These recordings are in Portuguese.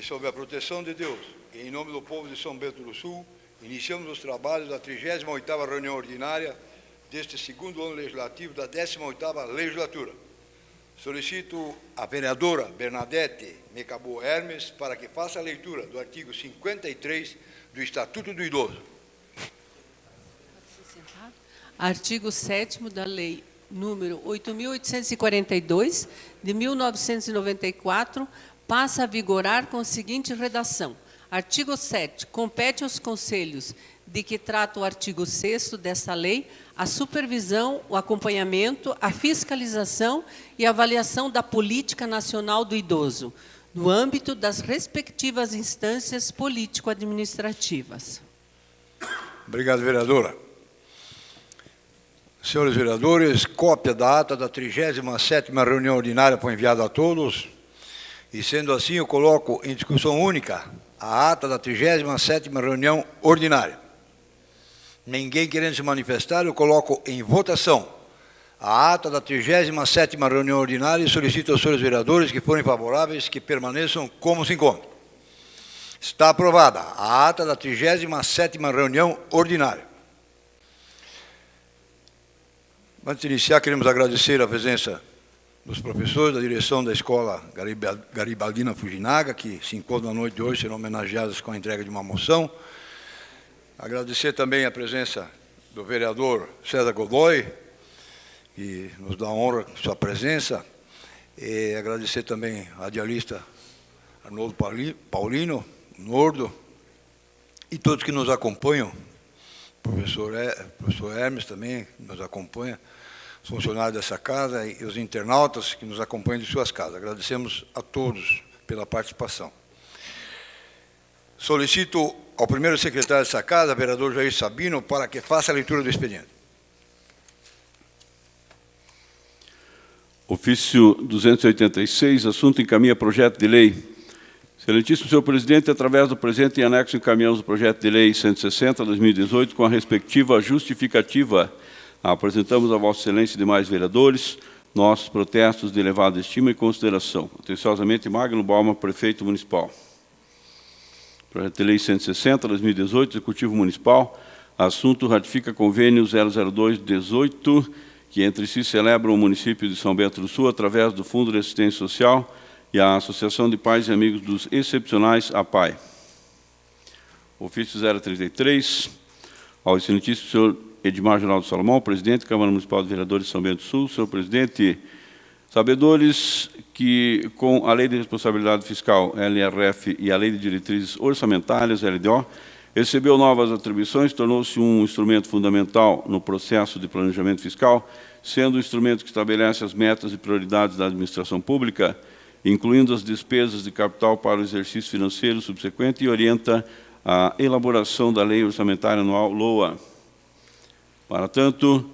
sob a proteção de Deus, e em nome do povo de São Bento do Sul, iniciamos os trabalhos da 38ª reunião ordinária deste segundo ano legislativo da 18ª legislatura. Solicito a vereadora Bernadette Mecabou Hermes para que faça a leitura do artigo 53 do Estatuto do Idoso. Artigo 7º da Lei número 8.842, de 1994, passa a vigorar com a seguinte redação. Artigo 7. Compete aos conselhos de que trata o artigo 6º desta lei a supervisão, o acompanhamento, a fiscalização e a avaliação da política nacional do idoso, no âmbito das respectivas instâncias político-administrativas. Obrigado, vereadora. Senhores vereadores, cópia da ata da 37ª reunião ordinária foi enviada a todos. E, sendo assim, eu coloco em discussão única a ata da 37ª reunião ordinária. Ninguém querendo se manifestar, eu coloco em votação a ata da 37ª reunião ordinária e solicito aos senhores vereadores que forem favoráveis que permaneçam como se encontram. Está aprovada a ata da 37ª reunião ordinária. Antes de iniciar, queremos agradecer a presença dos professores da direção da Escola Garibaldina Fujinaga, que se encontram na noite de hoje, serão homenageados com a entrega de uma moção. Agradecer também a presença do vereador César Godoy, que nos dá honra com sua presença. E agradecer também a radialista Arnoldo Paulino, Nordo, e todos que nos acompanham. Professor Hermes também nos acompanha, os funcionários dessa casa e os internautas que nos acompanham de suas casas. Agradecemos a todos pela participação. Solicito ao primeiro secretário dessa casa, vereador Jair Sabino, para que faça a leitura do expediente. Ofício 286, assunto encaminha projeto de lei. Excelentíssimo senhor presidente, através do presente em anexo encaminhamos o projeto de lei 160/2018 com a respectiva justificativa. Apresentamos a Vossa Excelência e demais vereadores nossos protestos de elevada estima e consideração. Atenciosamente, Magno Balma, prefeito municipal. Projeto de lei 160/2018, Executivo Municipal. Assunto: ratifica convênio 002/18, que entre si celebram o município de São Bento do Sul através do Fundo de Assistência Social e a Associação de Pais e Amigos dos Excepcionais, APAE. Ofício 033, ao excelentíssimo senhor Edmar Geraldo Salomão, presidente da Câmara Municipal de Vereadores de São Bento do Sul. Senhor presidente, sabedores que com a Lei de Responsabilidade Fiscal, LRF, e a Lei de Diretrizes Orçamentárias, LDO, recebeu novas atribuições, tornou-se um instrumento fundamental no processo de planejamento fiscal, sendo o instrumento que estabelece as metas e prioridades da administração pública, incluindo as despesas de capital para o exercício financeiro subsequente, e orienta a elaboração da Lei Orçamentária Anual, LOA. Para tanto,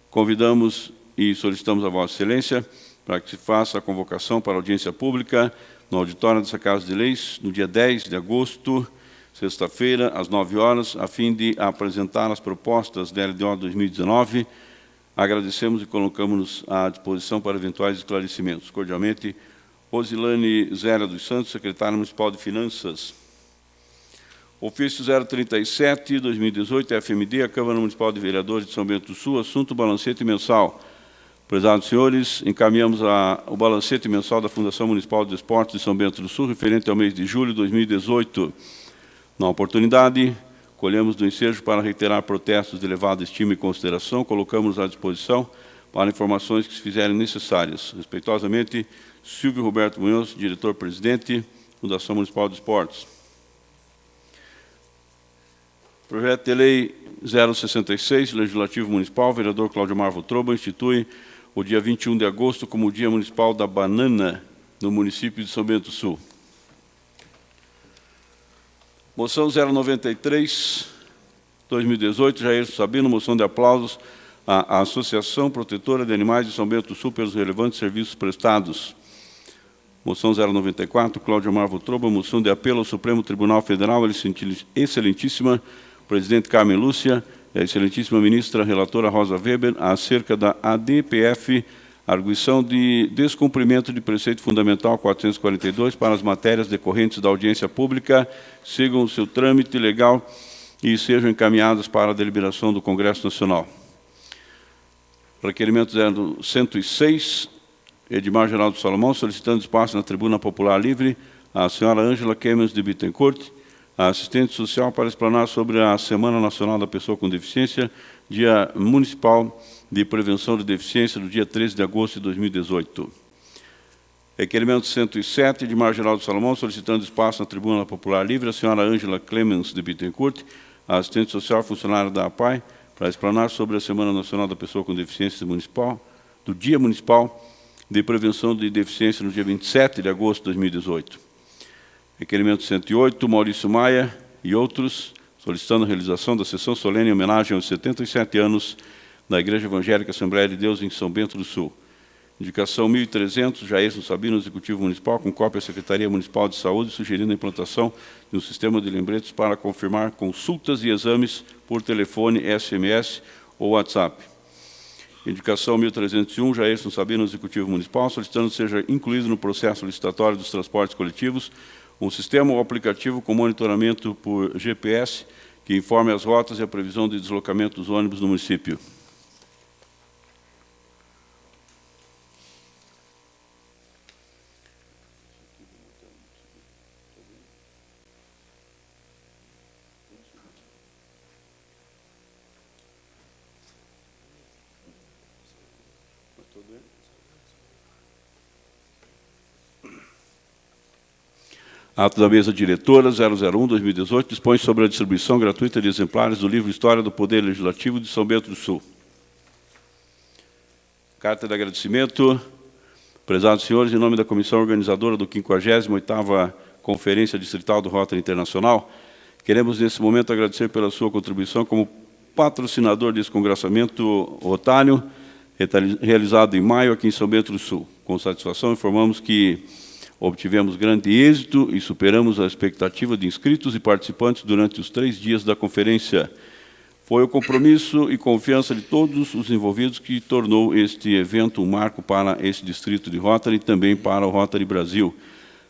convidamos e solicitamos a Vossa Excelência para que se faça a convocação para audiência pública no auditório dessa Casa de Leis, no dia 10 de agosto, sexta-feira, às 9 horas, a fim de apresentar as propostas da LDO 2019. Agradecemos e colocamos-nos à disposição para eventuais esclarecimentos. Cordialmente, Rosilane Zélia dos Santos, secretária municipal de Finanças. Ofício 037/2018, FMD, a Câmara Municipal de Vereadores de São Bento do Sul, assunto balancete mensal. Prezados senhores, encaminhamos o balancete mensal da Fundação Municipal de Esportes de São Bento do Sul, referente ao mês de julho de 2018. Na oportunidade, colhemos do ensejo para reiterar protestos de elevada estima e consideração, colocamos à disposição para informações que se fizerem necessárias. Respeitosamente, Silvio Roberto Munhoz, diretor-presidente, Fundação Municipal de Esportes. Projeto de Lei 066, Legislativo Municipal, vereador Cláudio Marvo Troba, institui o dia 21 de agosto como o Dia Municipal da Banana, no município de São Bento do Sul. Moção 093/2018, Jair Sabino, moção de aplausos à Associação Protetora de Animais de São Bento do Sul pelos relevantes serviços prestados. Moção 094, Cláudio Marvo Troba, moção de apelo ao Supremo Tribunal Federal, excelentíssima presidente Carmen Lúcia, e a excelentíssima ministra relatora Rosa Weber, acerca da ADPF, Arguição de descumprimento de preceito fundamental 442 para as matérias decorrentes da audiência pública sigam o seu trâmite legal e sejam encaminhadas para a deliberação do Congresso Nacional. Requerimento 0106, Edmar Geraldo Salomão, solicitando espaço na tribuna popular livre, a senhora Ângela Kemens de Bittencourt, a assistente social, para explanar sobre a Semana Nacional da Pessoa com Deficiência, Dia Municipal de Prevenção de Deficiência, do dia 13 de agosto de 2018. Requerimento 107, Edmar Geraldo Salomão, solicitando espaço na tribuna popular livre, a senhora Ângela Clemens de Bittencourt, a assistente social funcionária da APAI, para explanar sobre a Semana Nacional da Pessoa com Deficiência Municipal, do Dia Municipal de Prevenção de Deficiência, no dia 27 de agosto de 2018. Requerimento 108, Maurício Maia e outros, solicitando a realização da sessão solene em homenagem aos 77 anos da Igreja Evangélica Assembleia de Deus em São Bento do Sul. Indicação 1.300, Jairson Sabino, Executivo Municipal, com cópia à Secretaria Municipal de Saúde, sugerindo a implantação de um sistema de lembretes para confirmar consultas e exames por telefone, SMS ou WhatsApp. Indicação 1.301, Jairson Sabino, Executivo Municipal, solicitando que seja incluído no processo licitatório dos transportes coletivos um sistema ou aplicativo com monitoramento por GPS que informe as rotas e a previsão de deslocamento dos ônibus no município. Ato da mesa diretora 001/2018 dispõe sobre a distribuição gratuita de exemplares do livro História do Poder Legislativo de São Bento do Sul. Carta de agradecimento. Prezados senhores, em nome da comissão organizadora do 58ª Conferência Distrital do Rotary Internacional, queremos nesse momento agradecer pela sua contribuição como patrocinador desse congressamento rotário, realizado em maio aqui em São Bento do Sul. Com satisfação informamos que obtivemos grande êxito e superamos a expectativa de inscritos e participantes durante os 3 dias da conferência. Foi o compromisso e confiança de todos os envolvidos que tornou este evento um marco para esse distrito de Rotary e também para o Rotary Brasil.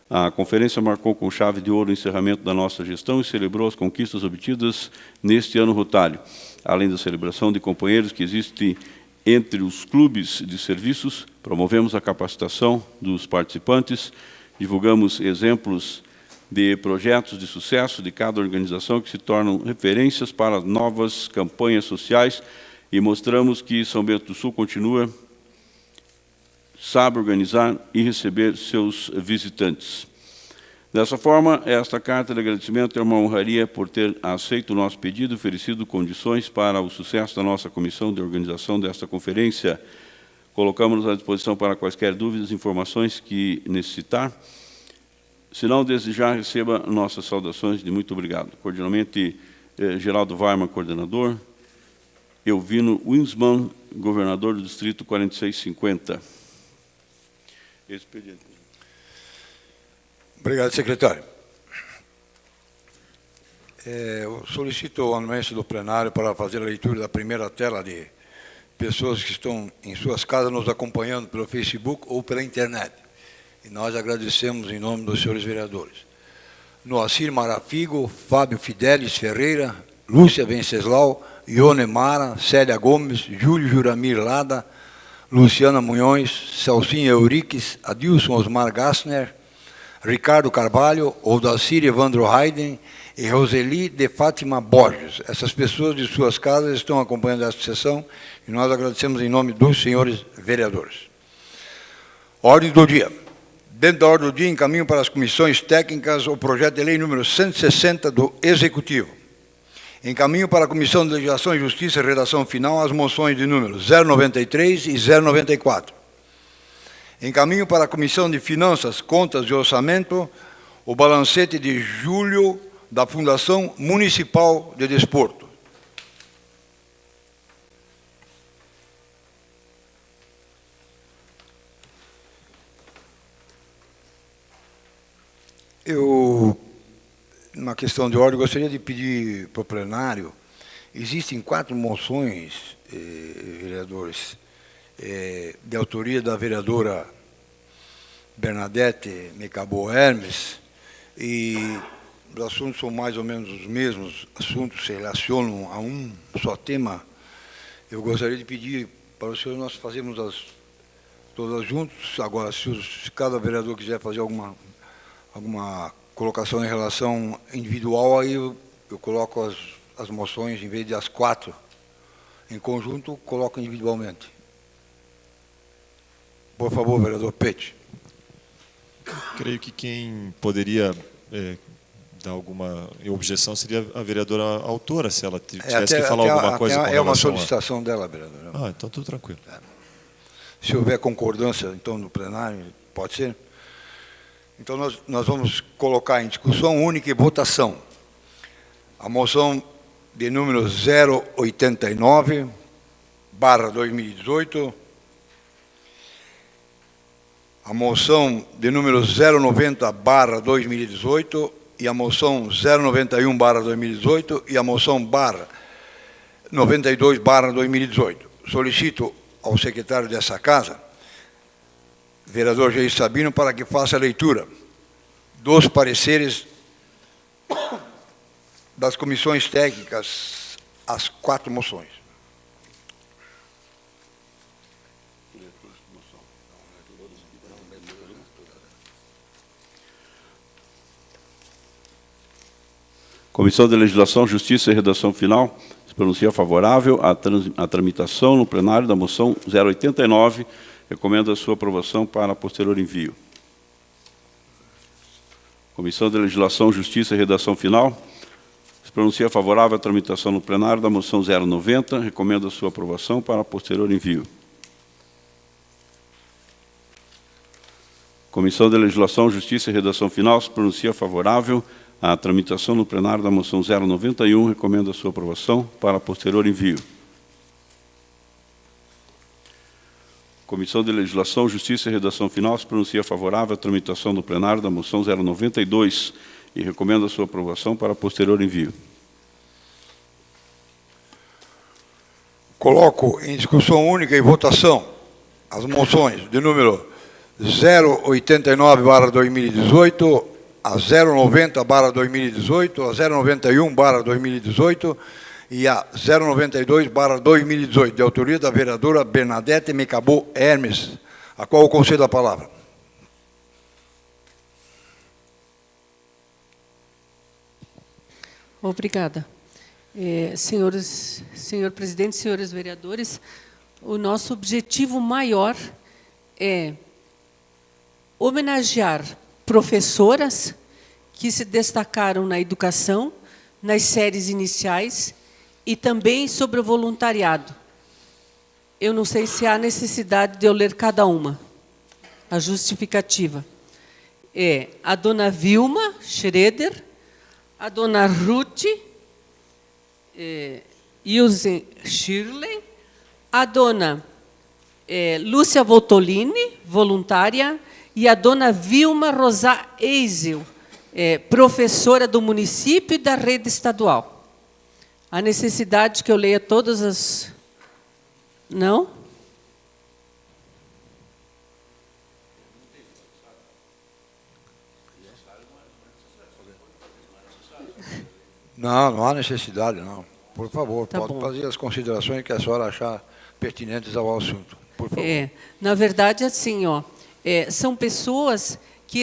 A conferência marcou com chave de ouro o encerramento da nossa gestão e celebrou as conquistas obtidas neste ano rotário. Além da celebração de companheiros que existe entre os clubes de serviços, promovemos a capacitação dos participantes, divulgamos exemplos de projetos de sucesso de cada organização que se tornam referências para novas campanhas sociais e mostramos que São Bento do Sul sabe organizar e receber seus visitantes. Dessa forma, esta carta de agradecimento é uma honraria por ter aceito o nosso pedido e oferecido condições para o sucesso da nossa comissão de organização desta conferência. Colocamos-nos à disposição para quaisquer dúvidas e informações que necessitar. Se não desejar, receba nossas saudações de muito obrigado. Cordialmente, Geraldo Weimar, coordenador, Elvino Winsman, governador do Distrito 4650. Expediente. Obrigado, secretário. Eu solicito o anuência do plenário para fazer a leitura da primeira tela de pessoas que estão em suas casas nos acompanhando pelo Facebook ou pela internet. E nós agradecemos em nome dos senhores vereadores. Noacir Marafigo, Fábio Fidelis Ferreira, Lúcia Venceslau, Ione Mara, Célia Gomes, Júlio Juramir Lada, Luciana Munhões, Celcinha Euriques, Adilson Osmar Gassner, Ricardo Carvalho, Odacir Evandro Hayden e Roseli de Fátima Borges. Essas pessoas de suas casas estão acompanhando esta sessão e nós agradecemos em nome dos senhores vereadores. Ordem do dia. Dentro da ordem do dia, encaminho para as comissões técnicas o projeto de lei número 160 do Executivo. Encaminho para a Comissão de Legislação e Justiça, redação final, as moções de número 093 e 094. Encaminho para a Comissão de Finanças, Contas e Orçamento o balancete de julho da Fundação Municipal de Desporto. Numa questão de ordem, gostaria de pedir para o plenário, existem 4 moções, vereadores, de autoria da vereadora Bernadette Mecabou Hermes, e os assuntos são mais ou menos os mesmos, assuntos se relacionam a um só tema. Eu gostaria de pedir para o senhor nós fazermos todas juntos. Agora, se cada vereador quiser fazer alguma colocação em relação individual, aí eu coloco as moções, em vez de as 4 em conjunto, coloco individualmente. Por favor, vereador Pete. Creio que quem poderia dar alguma objeção seria a vereadora autora, se ela tivesse que falar alguma coisa com relação uma solicitação dela, vereadora. Ah, então tudo tranquilo. Se houver concordância, então, no plenário, pode ser? Então, nós vamos colocar em discussão única e votação a moção de número 089/2018, a moção de número 090/2018 e a moção 091/2018 e a moção 92/2018. Solicito ao secretário dessa casa, vereador Jair Sabino, para que faça a leitura dos pareceres das comissões técnicas às 4 moções. Comissão de Legislação, Justiça e Redação Final se pronuncia favorável à tramitação no plenário da moção 089. Recomendo a sua aprovação para posterior envio. Comissão de Legislação, Justiça e Redação Final se pronuncia favorável à tramitação no plenário da moção 090. Recomendo a sua aprovação para posterior envio. Comissão de Legislação, Justiça e Redação Final se pronuncia favorável à tramitação no plenário da moção 091. Recomendo a sua aprovação para posterior envio. Comissão de Legislação, Justiça e Redação Final se pronuncia favorável à tramitação no plenário da moção 092 e recomendo a sua aprovação para posterior envio. Coloco em discussão única e votação as moções de número 089/2018, a 090/2018, a 091/2018 e a 092/2018, de autoria da vereadora Bernadette Mecabou Hermes, a qual eu concedo a palavra. Obrigada. Senhor presidente, senhores vereadores, o nosso objetivo maior é homenagear professoras que se destacaram na educação, nas séries iniciais e também sobre o voluntariado. Eu não sei se há necessidade de eu ler cada uma. A justificativa é a dona Vilma Schroeder, a dona Ruth Ilse Shirley, a dona Lúcia Voltolini, voluntária, e a dona Vilma Rosá Eisel, professora do município e da rede estadual. A necessidade que eu leia todas as... Não? Não há necessidade, não. Por favor, Tá pode bom. fazer as considerações que a senhora achar pertinentes ao assunto. Por favor. Na verdade, assim, são pessoas que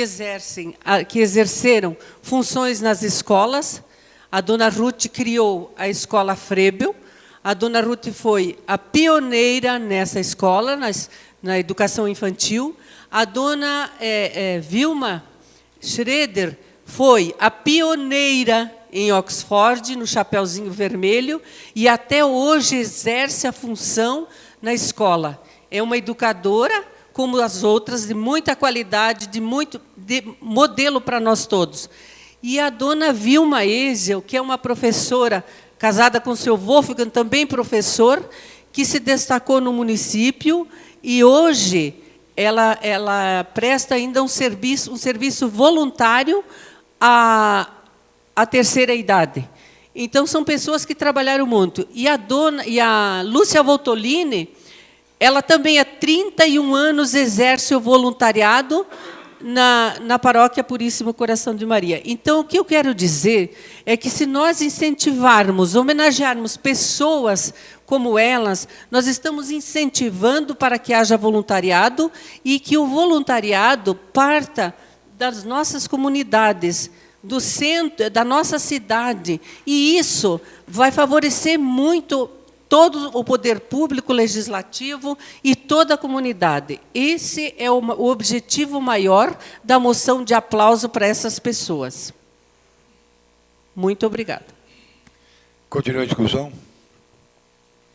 exerceram funções nas escolas. A dona Ruth criou a escola Frebel. A dona Ruth foi a pioneira nessa escola, na educação infantil. A dona Vilma Schroeder foi a pioneira em Oxford, no Chapeuzinho Vermelho, e até hoje exerce a função na escola. É uma educadora, como as outras, de muita qualidade, de modelo para nós todos. E a dona Vilma Eisel, que é uma professora casada com o seu Wolfgang, também professor, que se destacou no município, e hoje ela presta ainda um serviço voluntário à terceira idade. Então, são pessoas que trabalharam muito. E a Lúcia Voltolini ela também há 31 anos exerce o voluntariado na Paróquia Puríssimo Coração de Maria. Então, o que eu quero dizer é que, se nós incentivarmos, homenagearmos pessoas como elas, nós estamos incentivando para que haja voluntariado e que o voluntariado parta das nossas comunidades, do centro, da nossa cidade. E isso vai favorecer muito todo o poder público, legislativo e toda a comunidade. Esse é o objetivo maior da moção de aplauso para essas pessoas. Muito obrigada. Continua a discussão.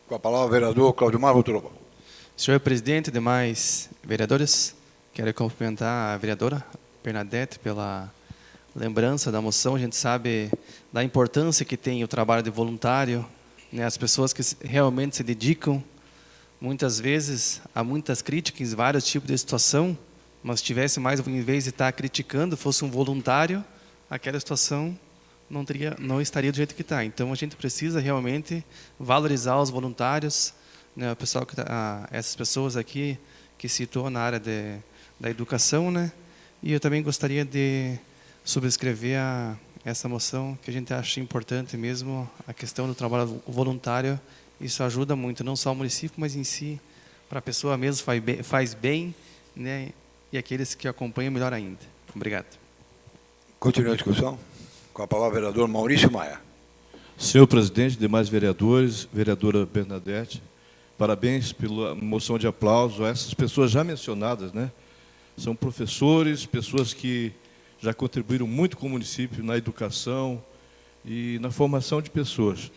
Com a palavra o vereador Claudimar Voturoba. Senhor presidente, demais vereadores, quero cumprimentar a vereadora Bernadette pela lembrança da moção. A gente sabe da importância que tem o trabalho de voluntário, né, as pessoas que realmente se dedicam. Muitas vezes há muitas críticas em vários tipos de situação, mas se tivesse mais, em vez de estar criticando, fosse um voluntário, aquela situação não estaria do jeito que está. Então a gente precisa realmente valorizar os voluntários, né, o pessoal essas pessoas aqui que citou na área da educação, né? E eu também gostaria de subscrever essa moção, que a gente acha importante mesmo, a questão do trabalho voluntário. Isso ajuda muito, não só o município, mas em si, para a pessoa mesmo faz bem, né? E aqueles que acompanham, melhor ainda. Obrigado. Continua a discussão. Com a palavra o vereador Maurício Maia. Senhor presidente, demais vereadores, vereadora Bernadette, parabéns pela moção de aplauso a essas pessoas já mencionadas, né? São professores, pessoas que já contribuíram muito com o município na educação e na formação de pessoas.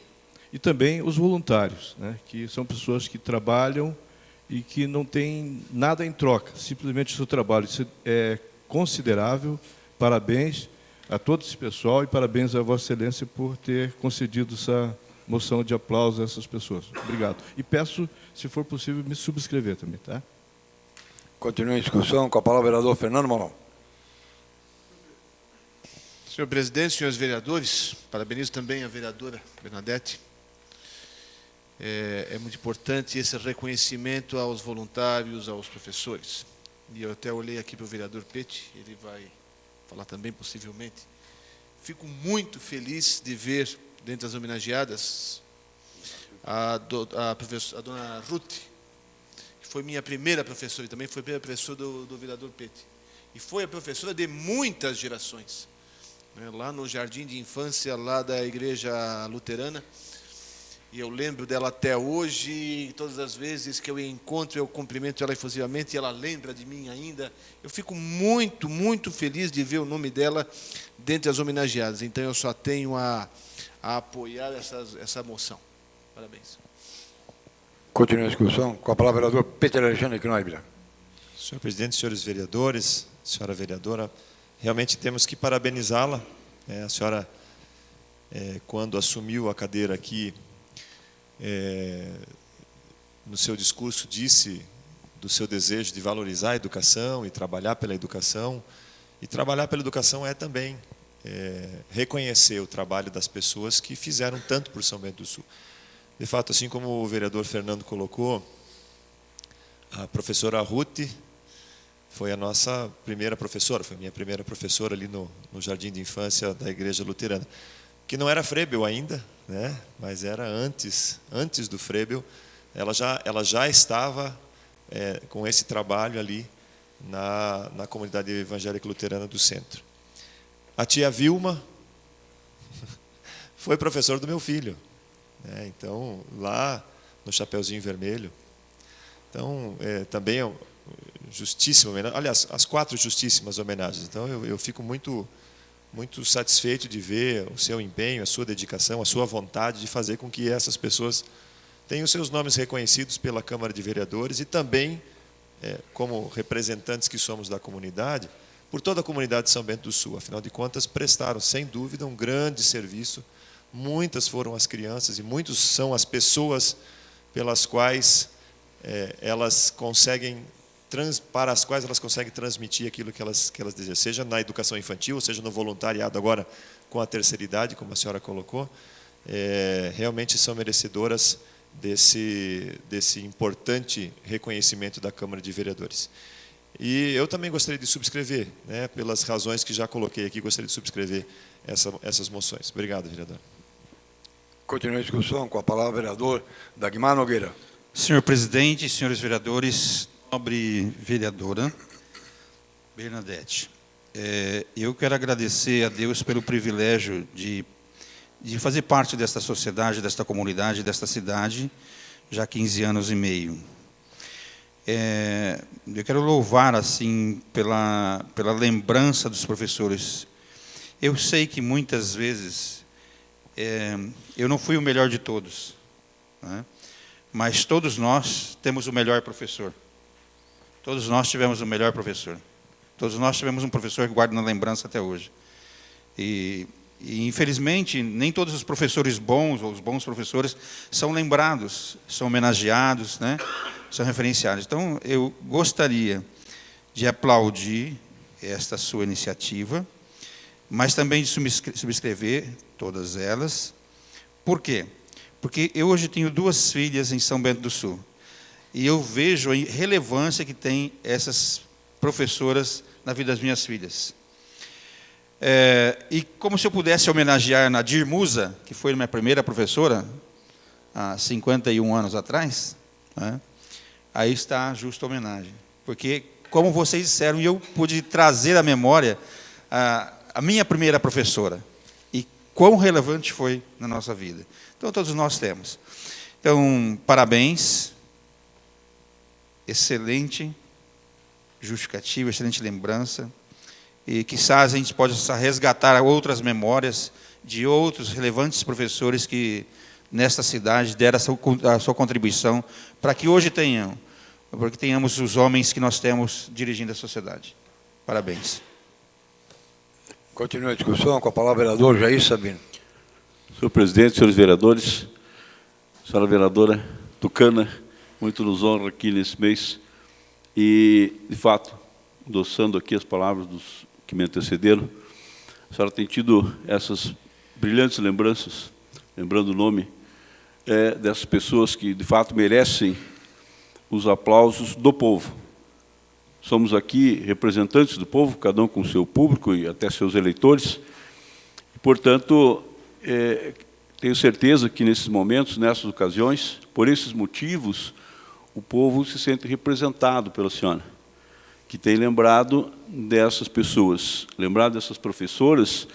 E também os voluntários, né, que são pessoas que trabalham e que não têm nada em troca, simplesmente o seu trabalho. Isso é considerável. Parabéns a todo esse pessoal e parabéns a Vossa Excelência por ter concedido essa moção de aplauso a essas pessoas. Obrigado. E peço, se for possível, me subscrever também, tá? Continua a discussão. Com a palavra o vereador Fernando Manuel. Senhor presidente, senhores vereadores, parabenizo também a vereadora Bernadette. É muito importante esse reconhecimento aos voluntários, aos professores. E eu até olhei aqui para o vereador Pete, ele vai falar também, possivelmente. Fico muito feliz de ver, dentre as homenageadas, a dona Ruth, que foi minha primeira professora, e também foi a primeira professora do vereador Pete. E foi a professora de muitas gerações. Lá no jardim de infância, lá da igreja luterana, e eu lembro dela até hoje, e todas as vezes que eu encontro, eu cumprimento ela efusivamente, e ela lembra de mim ainda. Eu fico muito, muito feliz de ver o nome dela dentre as homenageadas. Então eu só tenho a apoiar essa moção. Parabéns. Continua a discussão. Com a palavra o vereador Peter Alexandre Knoibler. Senhor presidente, senhores vereadores, senhora vereadora, realmente temos que parabenizá-la. A senhora, quando assumiu a cadeira aqui, no seu discurso disse do seu desejo de valorizar a educação e trabalhar pela educação. E trabalhar pela educação é também reconhecer o trabalho das pessoas que fizeram tanto por São Bento do Sul. De fato, assim como o vereador Fernando colocou, a professora Ruth foi a nossa primeira professora, foi minha primeira professora ali no Jardim de Infância da Igreja Luterana, que não era Frebel ainda, né? Mas era antes do Frebel. Ela já estava com esse trabalho ali na comunidade evangélica luterana do centro. A tia Vilma foi professora do meu filho, né? Então, lá no Chapeuzinho Vermelho. Então, também é justíssima homenagem. Aliás, as 4 justíssimas homenagens. Então, eu fico muito satisfeito de ver o seu empenho, a sua dedicação, a sua vontade de fazer com que essas pessoas tenham seus nomes reconhecidos pela Câmara de Vereadores e também, como representantes que somos da comunidade, por toda a comunidade de São Bento do Sul. Afinal de contas, prestaram, sem dúvida, um grande serviço. Muitas foram as crianças e muitos são as pessoas pelas quais elas conseguem para as quais elas conseguem transmitir aquilo que elas desejam, seja na educação infantil, seja no voluntariado agora com a terceira idade, como a senhora colocou. Realmente são merecedoras desse importante reconhecimento da Câmara de Vereadores. E eu também gostaria de subscrever, né, pelas razões que já coloquei aqui, gostaria de subscrever essas moções. Obrigado, vereador. Continua a discussão com a palavra o vereador Dagmar Nogueira. Senhor presidente, senhores vereadores, nobre vereadora Bernadette, eu quero agradecer a Deus pelo privilégio de fazer parte desta sociedade, desta comunidade, desta cidade, já há 15 anos e meio. Eu quero louvar assim pela lembrança dos professores. Eu sei que muitas vezes eu não fui o melhor de todos, né? Mas todos nós temos o melhor professor. Todos nós tivemos o melhor professor. Todos nós tivemos um professor que guarda na lembrança até hoje. E infelizmente, nem todos os professores bons, ou os bons professores, são lembrados, são homenageados, né? São referenciados. Então, eu gostaria de aplaudir esta sua iniciativa, mas também de subscrever todas elas. Por quê? Porque eu hoje tenho 2 filhas em São Bento do Sul, e eu vejo a relevância que tem essas professoras na vida das minhas filhas. E como se eu pudesse homenagear Nadir Musa, que foi minha primeira professora, há 51 anos atrás, né? Aí está a justa homenagem. Porque, como vocês disseram, eu pude trazer à memória a minha primeira professora, e quão relevante foi na nossa vida. Então, todos nós temos. Então, parabéns, excelente justificativa, excelente lembrança, e quizás a gente possa resgatar outras memórias de outros relevantes professores que, nesta cidade, deram a sua contribuição para que hoje tenhamos os homens que nós temos dirigindo a sociedade. Parabéns. Continua a discussão com a palavra o vereador Jair Sabino. Senhor presidente, senhores vereadores, senhora vereadora Tucana, muito nos honra aqui nesse mês. E, de fato, endossando aqui as palavras dos que me antecederam, a senhora tem tido essas brilhantes lembranças, lembrando o nome dessas pessoas que, de fato, merecem os aplausos do povo. Somos aqui representantes do povo, cada um com o seu público e até seus eleitores. Portanto, tenho certeza que nesses momentos, nessas ocasiões, por esses motivos, o povo se sente representado pela senhora, que tem lembrado dessas pessoas, lembrado dessas professoras.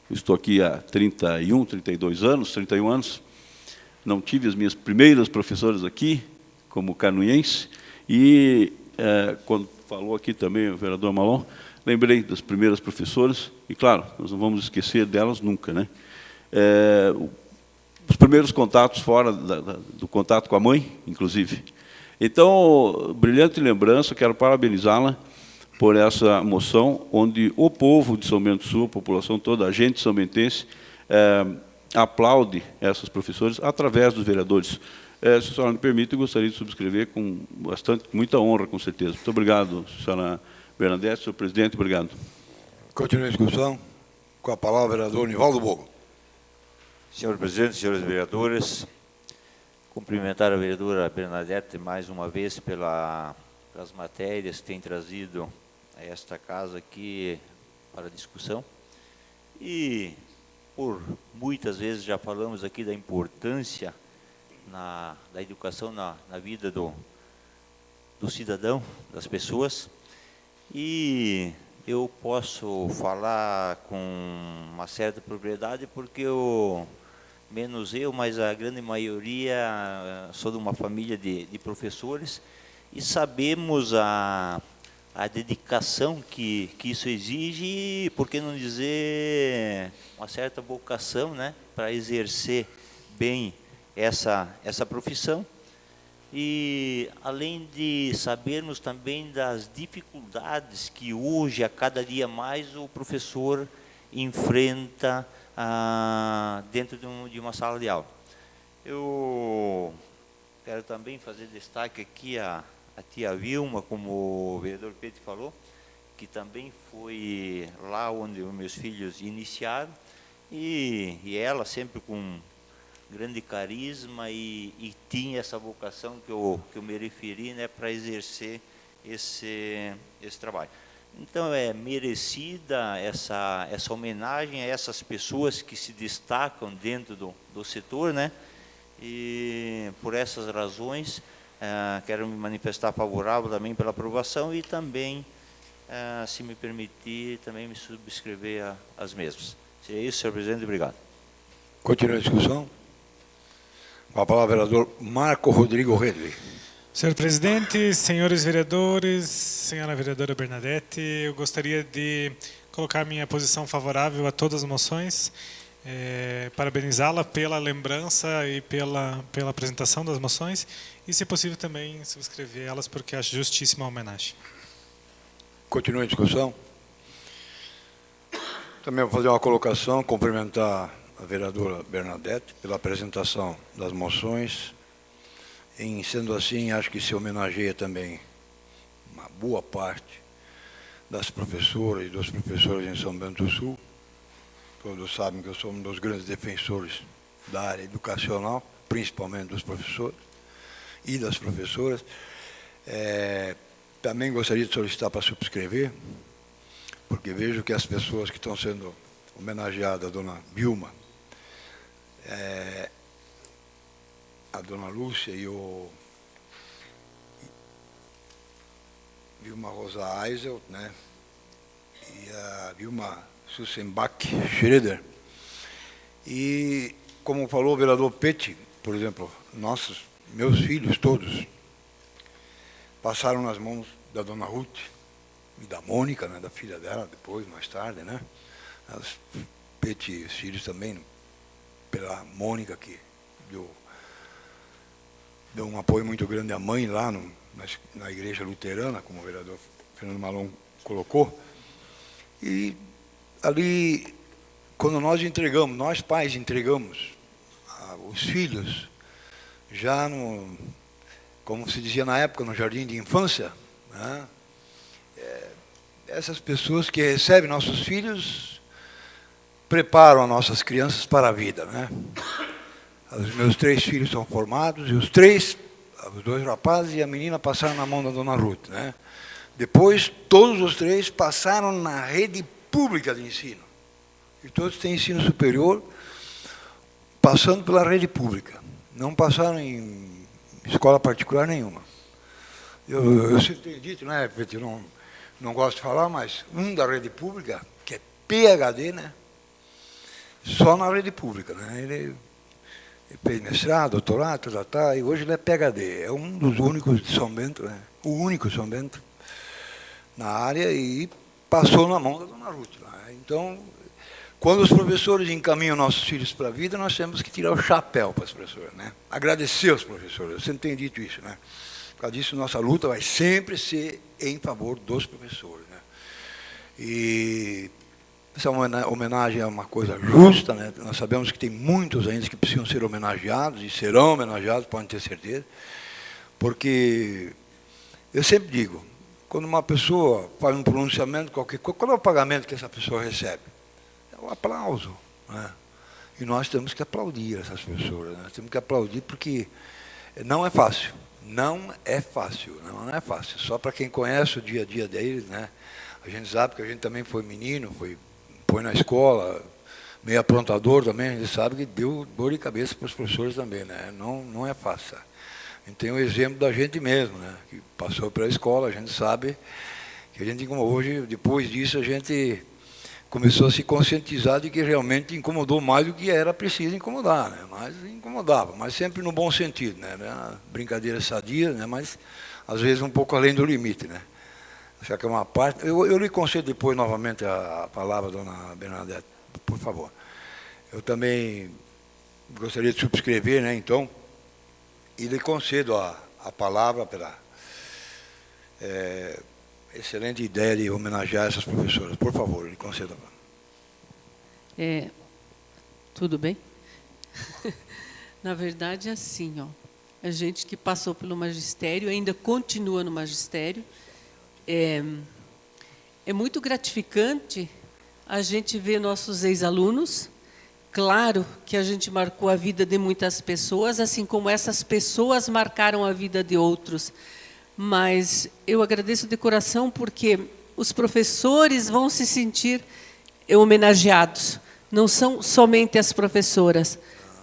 Eu estou aqui há 31 anos, não tive as minhas primeiras professoras aqui, como canuense, e quando falou aqui também o vereador Malon, lembrei das primeiras professoras, e claro, nós não vamos esquecer delas nunca, né? Os primeiros contatos fora do contato com a mãe, inclusive. Então, brilhante lembrança, quero parabenizá-la por essa moção, onde o povo de São Bento do Sul, a população toda, a gente são-bentense, aplaude essas professoras através dos vereadores. Se a senhora me permite, eu gostaria de subscrever com muita honra, com certeza. Muito obrigado, senhora Bernadette, senhor presidente, obrigado. Continua a discussão com a palavra o vereador Nivaldo Bogo. Senhor presidente, senhores vereadores, cumprimentar a vereadora Bernadette mais uma vez pelas matérias que tem trazido a esta casa aqui para discussão. E por muitas vezes já falamos aqui da importância da educação na vida do cidadão, das pessoas. E eu posso falar com uma certa propriedade porque menos eu, mas a grande maioria, sou de uma família de professores, e sabemos a dedicação que isso exige, e, por que não dizer, uma certa vocação, né, para exercer bem essa profissão. E além de sabermos também das dificuldades que hoje, a cada dia mais, o professor enfrenta dentro de uma sala de aula. Eu quero também fazer destaque aqui a tia Vilma, como o vereador Pedro falou, que também foi lá onde os meus filhos iniciaram, e ela sempre com grande carisma e tinha essa vocação que eu me referi, né, para exercer esse trabalho. Então é merecida essa homenagem a essas pessoas que se destacam dentro do setor, né? E por essas razões quero me manifestar favorável também pela aprovação e também, se me permitir, também me subscrever as mesmas. Seria isso, senhor presidente. Obrigado. Continua a discussão. Com a palavra, vereador Marco Rodrigo Redley. Senhor presidente, senhores vereadores, senhora vereadora Bernadette, eu gostaria de colocar minha posição favorável a todas as moções, parabenizá-la pela lembrança e pela apresentação das moções e, se possível, também subscrever elas, porque acho justíssima a homenagem. Continua a discussão. Também vou fazer uma colocação, cumprimentar a vereadora Bernadette pela apresentação das moções. Em sendo assim, acho que se homenageia também uma boa parte das professoras e dos professores em São Bento do Sul. Todos sabem que eu sou um dos grandes defensores da área educacional, principalmente dos professores e das professoras. Também gostaria de solicitar para subscrever, porque vejo que as pessoas que estão sendo homenageadas, a dona Vilma, a dona Lúcia e o Vilma Rosa Eisel, né? E a Vilma Sussenbach Schroeder. E, como falou o vereador Petti, por exemplo, meus filhos todos passaram nas mãos da dona Ruth e da Mônica, né, da filha dela, depois, mais tarde, né? Os Petti, os filhos também, pela Mônica, que deu um apoio muito grande à mãe lá na igreja luterana, como o vereador Fernando Malon colocou. E ali, quando nós pais entregamos os filhos, já como se dizia na época, no jardim de infância, né? Essas pessoas que recebem nossos filhos preparam as nossas crianças para a vida, né? Os meus 3 filhos são formados, e os 2 rapazes e a menina passaram na mão da dona Ruth, né? Depois, todos os 3 passaram na rede pública de ensino. E todos têm ensino superior, passando pela rede pública. Não passaram em escola particular nenhuma. Eu sempre tenho dito, né, Petti, eu não gosto de falar, mas da rede pública, que é PhD, né? Só na rede pública, né? Ele fez mestrado, doutorado, e hoje ele é PhD. É um dos únicos de São Bento, né? O único de São Bento na área, e passou na mão da dona Ruth. Né? Então, quando os professores encaminham nossos filhos para a vida, nós temos que tirar o chapéu para os professores, né? Agradecer aos professores, eu sempre tenho dito isso, né? Por causa disso, nossa luta vai sempre ser em favor dos professores, né? E essa homenagem é uma coisa justa, né? Nós sabemos que tem muitos ainda que precisam ser homenageados, e serão homenageados, podem ter certeza, porque eu sempre digo, quando uma pessoa faz um pronunciamento, qual é o pagamento que essa pessoa recebe? É o aplauso, né? E nós temos que aplaudir essas pessoas, né? Temos que aplaudir porque não é fácil, não é fácil. Só para quem conhece o dia a dia deles, né? A gente sabe que a gente também foi menino, foi na escola, meio aprontador também, a gente sabe que deu dor de cabeça para os professores também, né? Não é fácil. A gente tem o exemplo da gente mesmo, né? Que passou pela escola, a gente sabe que a gente, como hoje, depois disso, a gente começou a se conscientizar de que realmente incomodou mais do que era preciso incomodar, né? Mas incomodava, mas sempre no bom sentido, né? Brincadeira sadia, né? Mas às vezes um pouco além do limite, né? Acho que é uma parte. Eu lhe concedo depois novamente a palavra, dona Bernadette, por favor. Eu também gostaria de subscrever, né, então, e lhe concedo a palavra pela excelente ideia de homenagear essas professoras. Por favor, lhe concedo a palavra. Tudo bem? Na verdade, é assim, ó, a gente que passou pelo magistério, ainda continua no magistério, é muito gratificante a gente ver nossos ex-alunos Claro que a gente marcou a vida de muitas pessoas, assim como essas pessoas marcaram a vida de outros. Mas eu agradeço de coração porque os professores vão se sentir homenageados. Não são somente as professoras,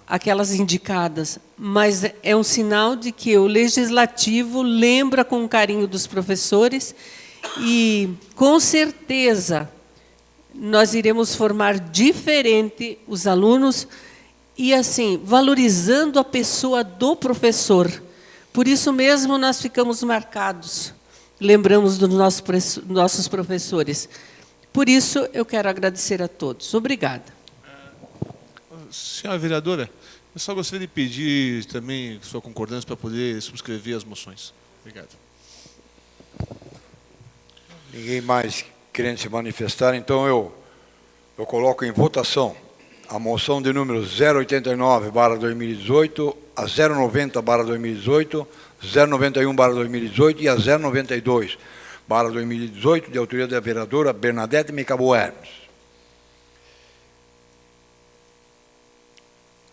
aquelas indicadas, mas é um sinal de que o Legislativo lembra com carinho dos professores e, com certeza, nós iremos formar diferente os alunos e, assim, valorizando a pessoa do professor. Por isso mesmo, nós ficamos marcados, lembramos dos nossos professores. Por isso, eu quero agradecer a todos. Obrigada. Senhora vereadora, eu só gostaria de pedir também sua concordância para poder subscrever as moções. Obrigado. Ninguém mais querendo se manifestar, então eu coloco em votação a moção de número 089/2018, a 090/2018, 091/2018 e a 092/2018, de autoria da vereadora Bernadette Micabo Hermes.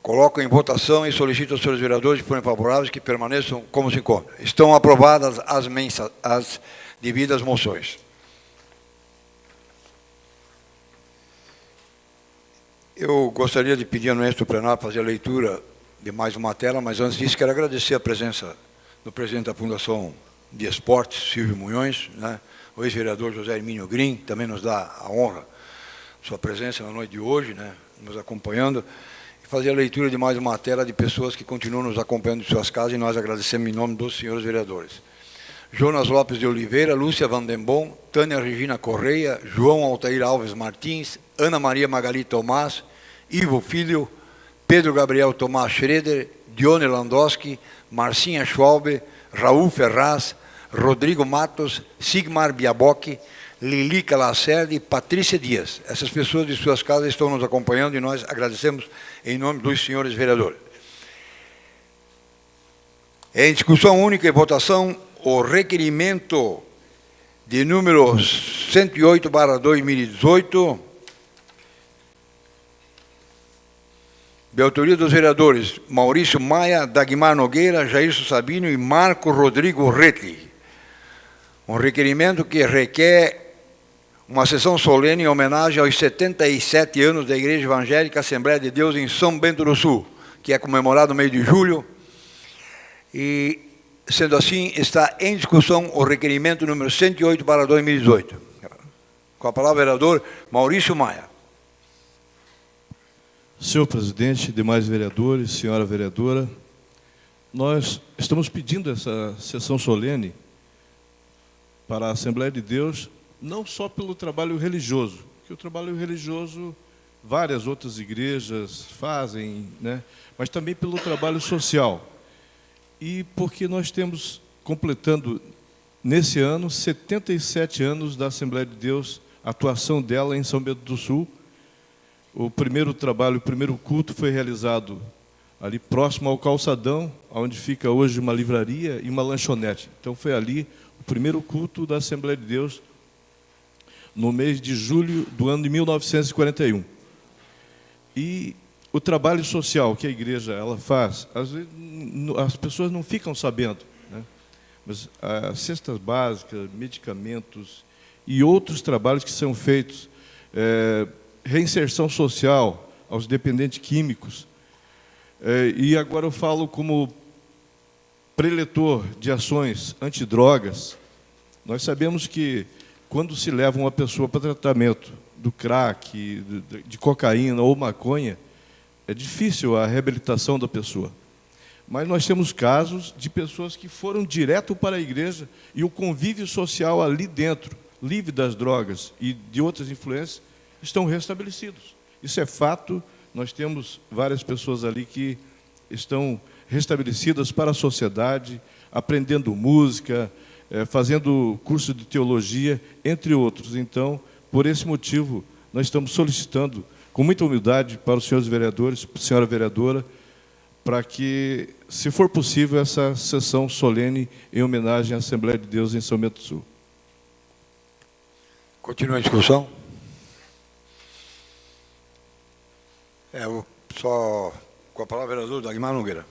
Coloco em votação e solicito aos senhores vereadores que forem favoráveis que permaneçam como se encontram. Estão aprovadas as devidas moções. Eu gostaria de pedir ao ministro plenário fazer a leitura de mais uma tela, mas antes disso quero agradecer a presença do presidente da Fundação de Esportes, Silvio Munhões, né? O ex-vereador José Hermínio Grim, também nos dá a honra, sua presença na noite de hoje, né? Nos acompanhando, e fazer a leitura de mais uma tela de pessoas que continuam nos acompanhando em suas casas, e nós agradecemos em nome dos senhores vereadores. Jonas Lopes de Oliveira, Lúcia Vandembon, Tânia Regina Correia, João Altair Alves Martins, Ana Maria Magali Tomás, Ivo Filho, Pedro Gabriel Tomás Schroeder, Dione Landowski, Marcinha Schwalbe, Raul Ferraz, Rodrigo Matos, Sigmar Biabocchi, Lilica Lacerda e Patrícia Dias. Essas pessoas de suas casas estão nos acompanhando e nós agradecemos em nome dos senhores vereadores. Em discussão única e votação, o requerimento de número 108/2018, de autoria dos vereadores Maurício Maia, Dagmar Nogueira, Jairson Sabino e Marco Rodrigo Retli. Um requerimento que requer uma sessão solene em homenagem aos 77 anos da Igreja Evangélica Assembleia de Deus em São Bento do Sul, que é comemorado no mês de julho. E, sendo assim, está em discussão o requerimento número 108/2018. Com a palavra, o vereador Maurício Maia. Senhor presidente, demais vereadores, senhora vereadora, nós estamos pedindo essa sessão solene para a Assembleia de Deus, não só pelo trabalho religioso, que o trabalho religioso várias outras igrejas fazem, né? Mas também pelo trabalho social. E porque nós temos, completando nesse ano, 77 anos da Assembleia de Deus, a atuação dela em São Bento do Sul. O primeiro trabalho, o primeiro culto foi realizado ali próximo ao calçadão, onde fica hoje uma livraria e uma lanchonete. Então foi ali o primeiro culto da Assembleia de Deus, no mês de julho do ano de 1941. E o trabalho social que a igreja ela faz, às vezes as pessoas não ficam sabendo, né? Mas as cestas básicas, medicamentos e outros trabalhos que são feitos, reinserção social aos dependentes químicos. E agora eu falo como preletor de ações antidrogas. Nós sabemos que quando se leva uma pessoa para tratamento do crack, de cocaína ou maconha, é difícil a reabilitação da pessoa. Mas nós temos casos de pessoas que foram direto para a igreja e o convívio social ali dentro, livre das drogas e de outras influências, estão restabelecidos. Isso é fato, nós temos várias pessoas ali que estão restabelecidas para a sociedade, aprendendo música, fazendo curso de teologia, entre outros. Então, por esse motivo, nós estamos solicitando, com muita humildade, para os senhores vereadores, para a senhora vereadora, para que, se for possível, essa sessão solene em homenagem à Assembleia de Deus em São Bento do Sul. Continua a discussão. Só com a palavra, vereador Dagmar Nogueira.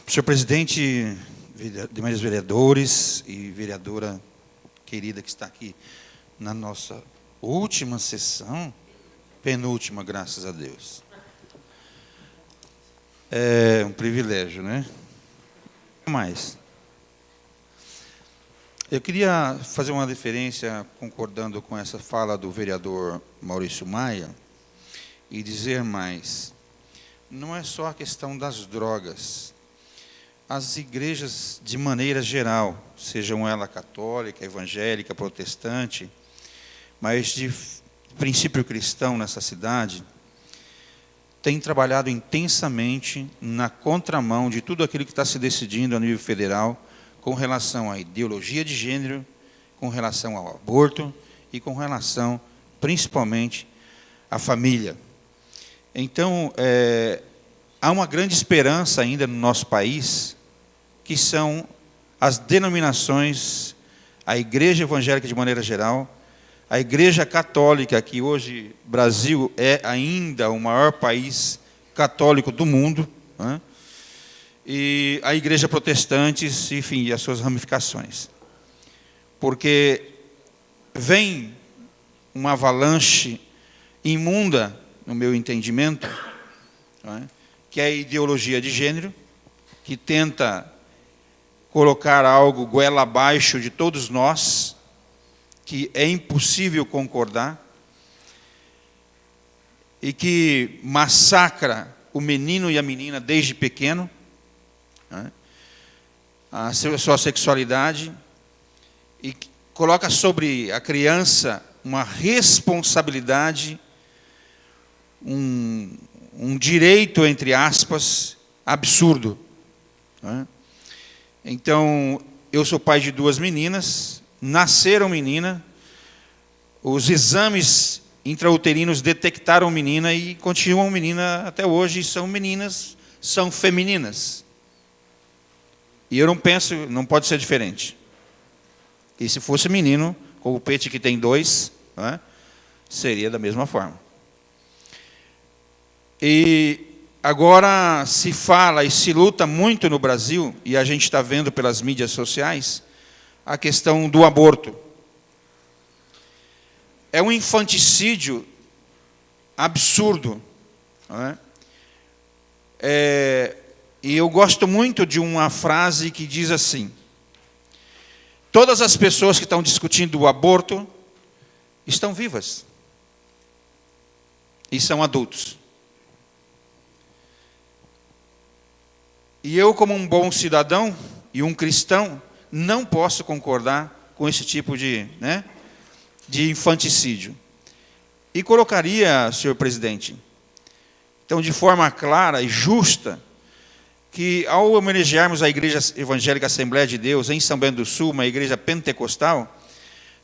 Senhor presidente, demais vereadores e vereadora querida que está aqui na nossa última sessão, penúltima, graças a Deus. É um privilégio, né? Mais. Eu queria fazer uma referência, concordando com essa fala do vereador Maurício Maia, e dizer mais. Não é só a questão das drogas. As igrejas, de maneira geral, sejam ela católica, evangélica, protestante, mas de princípio cristão nessa cidade, têm trabalhado intensamente na contramão de tudo aquilo que está se decidindo a nível federal com relação à ideologia de gênero, com relação ao aborto e com relação, principalmente, à família. Então, há uma grande esperança ainda no nosso país, que são as denominações, a Igreja Evangélica de maneira geral, a Igreja Católica, que hoje o Brasil é ainda o maior país católico do mundo, né? E a Igreja Protestante, enfim, e as suas ramificações. Porque vem uma avalanche imunda, no meu entendimento, né, que é a ideologia de gênero, que tenta colocar algo goela abaixo de todos nós, que é impossível concordar, e que massacra o menino e a menina desde pequeno, né, a sua sexualidade, e coloca sobre a criança uma responsabilidade, um direito, entre aspas, absurdo. Né? Então, eu sou pai de 2 meninas, nasceram menina, os exames intrauterinos detectaram menina e continuam menina até hoje, são meninas, são femininas. E eu não penso, não pode ser diferente. E se fosse menino, com o Pete que tem 2, né, seria da mesma forma. E agora se fala e se luta muito no Brasil, e a gente está vendo pelas mídias sociais, a questão do aborto. É um infanticídio absurdo. Não é? E eu gosto muito de uma frase que diz assim: todas as pessoas que estão discutindo o aborto estão vivas e são adultos. E eu, como um bom cidadão e um cristão, não posso concordar com esse tipo de infanticídio. E colocaria, senhor presidente, então, de forma clara e justa, que ao homenagearmos a Igreja Evangélica Assembleia de Deus em São Bento do Sul, uma igreja pentecostal,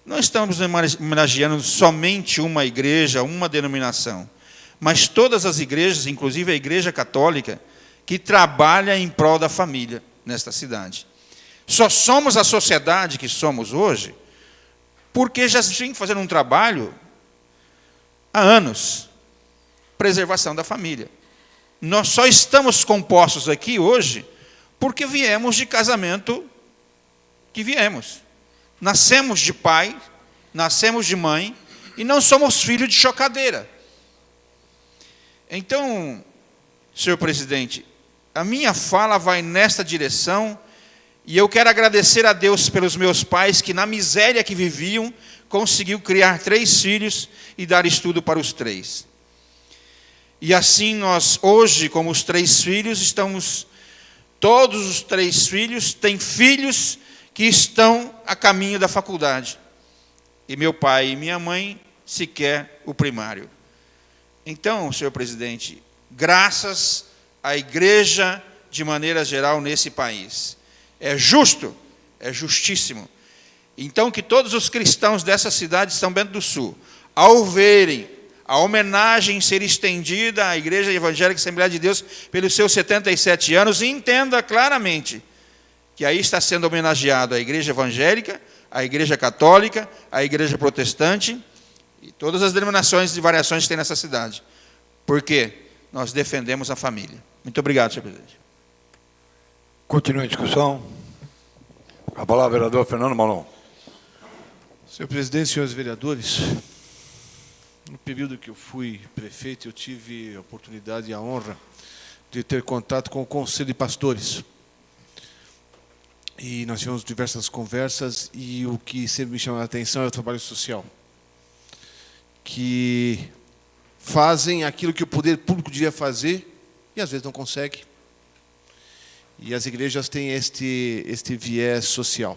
não estamos homenageando somente uma igreja, uma denominação, mas todas as igrejas, inclusive a Igreja Católica, que trabalha em prol da família nesta cidade. Só somos a sociedade que somos hoje porque já vem fazendo um trabalho há anos, preservação da família. Nós só estamos compostos aqui hoje porque viemos de casamento que viemos. Nascemos de pai, nascemos de mãe e não somos filhos de chocadeira. Então, senhor presidente, a minha fala vai nesta direção, e eu quero agradecer a Deus pelos meus pais que, na miséria que viviam, conseguiu criar 3 filhos e dar estudo para os 3. E assim nós, hoje, como os 3 filhos, estamos, todos os 3 filhos têm filhos que estão a caminho da faculdade. E meu pai e minha mãe, sequer o primário. Então, senhor presidente, graças à igreja, de maneira geral, nesse país. É justo, é justíssimo. Então, que todos os cristãos dessa cidade de São Bento do Sul, ao verem a homenagem ser estendida à Igreja Evangélica Assembleia de Deus pelos seus 77 anos, entenda claramente que aí está sendo homenageado a Igreja Evangélica, a Igreja Católica, a Igreja Protestante e todas as denominações e variações que tem nessa cidade. Porque nós defendemos a família. Muito obrigado, senhor presidente. Continua a discussão. A palavra, vereador Fernando Malon. Senhor presidente, senhores vereadores, no período que eu fui prefeito, eu tive a oportunidade e a honra de ter contato com o Conselho de Pastores. E nós tivemos diversas conversas, e o que sempre me chama a atenção é o trabalho social, que fazem aquilo que o poder público devia fazer e às vezes não consegue. E as igrejas têm este viés social,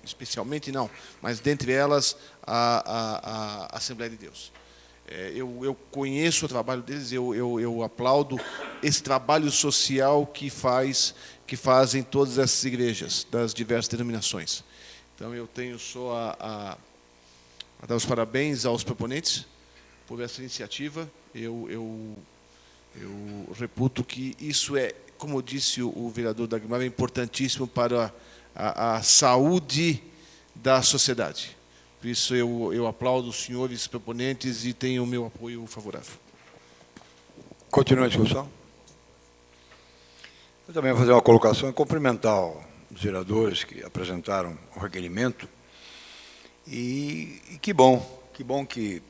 especialmente não, mas dentre elas a Assembleia de Deus. Eu conheço o trabalho deles, eu aplaudo esse trabalho social que fazem todas essas igrejas, das diversas denominações. Então, eu tenho só a dar os parabéns aos proponentes por essa iniciativa. Eu reputo que isso é, como disse o vereador Dagmar, é importantíssimo para a saúde da sociedade. Por isso, eu aplaudo os senhores proponentes e tenho o meu apoio favorável. Continua a discussão. Eu também vou fazer uma colocação e cumprimentar os vereadores que apresentaram o requerimento. E que bom que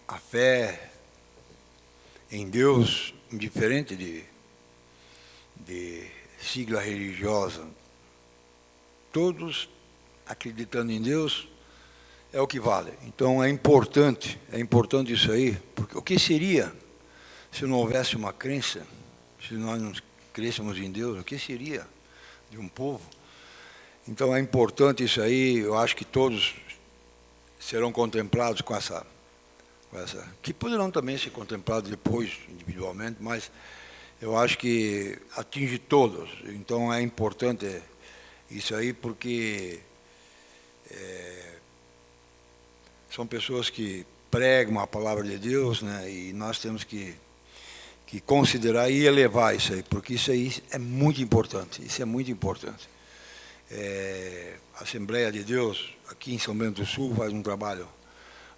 a fé em Deus, indiferente de sigla religiosa, todos acreditando em Deus é o que vale. Então é importante isso aí, porque o que seria se não houvesse uma crença, se nós não crêssemos em Deus, o que seria de um povo? Então é importante isso aí, eu acho que todos serão contemplados com essa que poderão também ser contemplados depois, individualmente, mas eu acho que atinge todos. Então é importante isso aí, porque são pessoas que pregam a palavra de Deus, né, e nós temos que considerar e elevar isso aí, porque isso aí é muito importante, isso é muito importante. A Assembleia de Deus, aqui em São Bento do Sul, faz um trabalho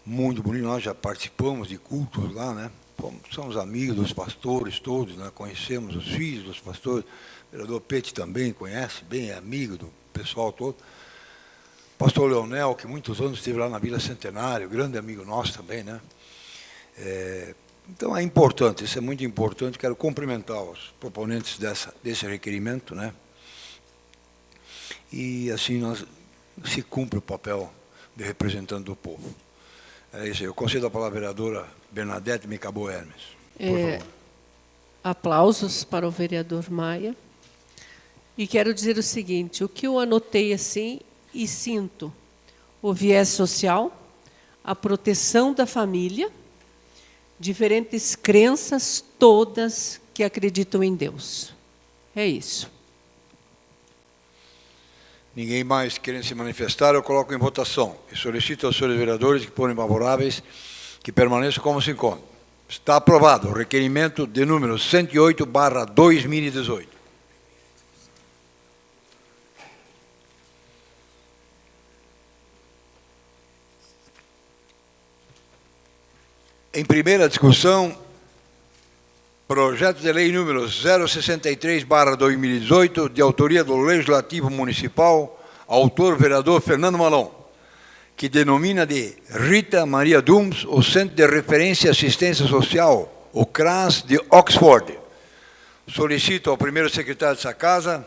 muito bonito, nós já participamos de cultos lá, né? Somos amigos dos pastores todos, né? Conhecemos os filhos dos pastores, o vereador Pete também conhece bem, é amigo do pessoal todo. Pastor Leonel, que muitos anos esteve lá na Vila Centenário, grande amigo nosso também, né? Então é importante, isso é muito importante, quero cumprimentar os proponentes desse requerimento, né? E assim se cumpre o papel de representante do povo. É isso aí. Eu concedo a palavra à vereadora Bernadette Micabou Hermes. Por favor. Aplausos para o vereador Maia. E quero dizer o seguinte, o que eu anotei assim e sinto, o viés social, a proteção da família, diferentes crenças, todas que acreditam em Deus. É isso. Ninguém mais querendo se manifestar, eu coloco em votação. E solicito aos senhores vereadores que forem favoráveis que permaneçam como se encontram. Está aprovado o requerimento de número 108/2018. Em primeira discussão, projeto de lei número 063/2018, de autoria do Legislativo Municipal, autor vereador Fernando Malon, que denomina de Rita Maria Dums o Centro de Referência e Assistência Social, o CRAS de Oxford. Solicito ao primeiro secretário dessa casa,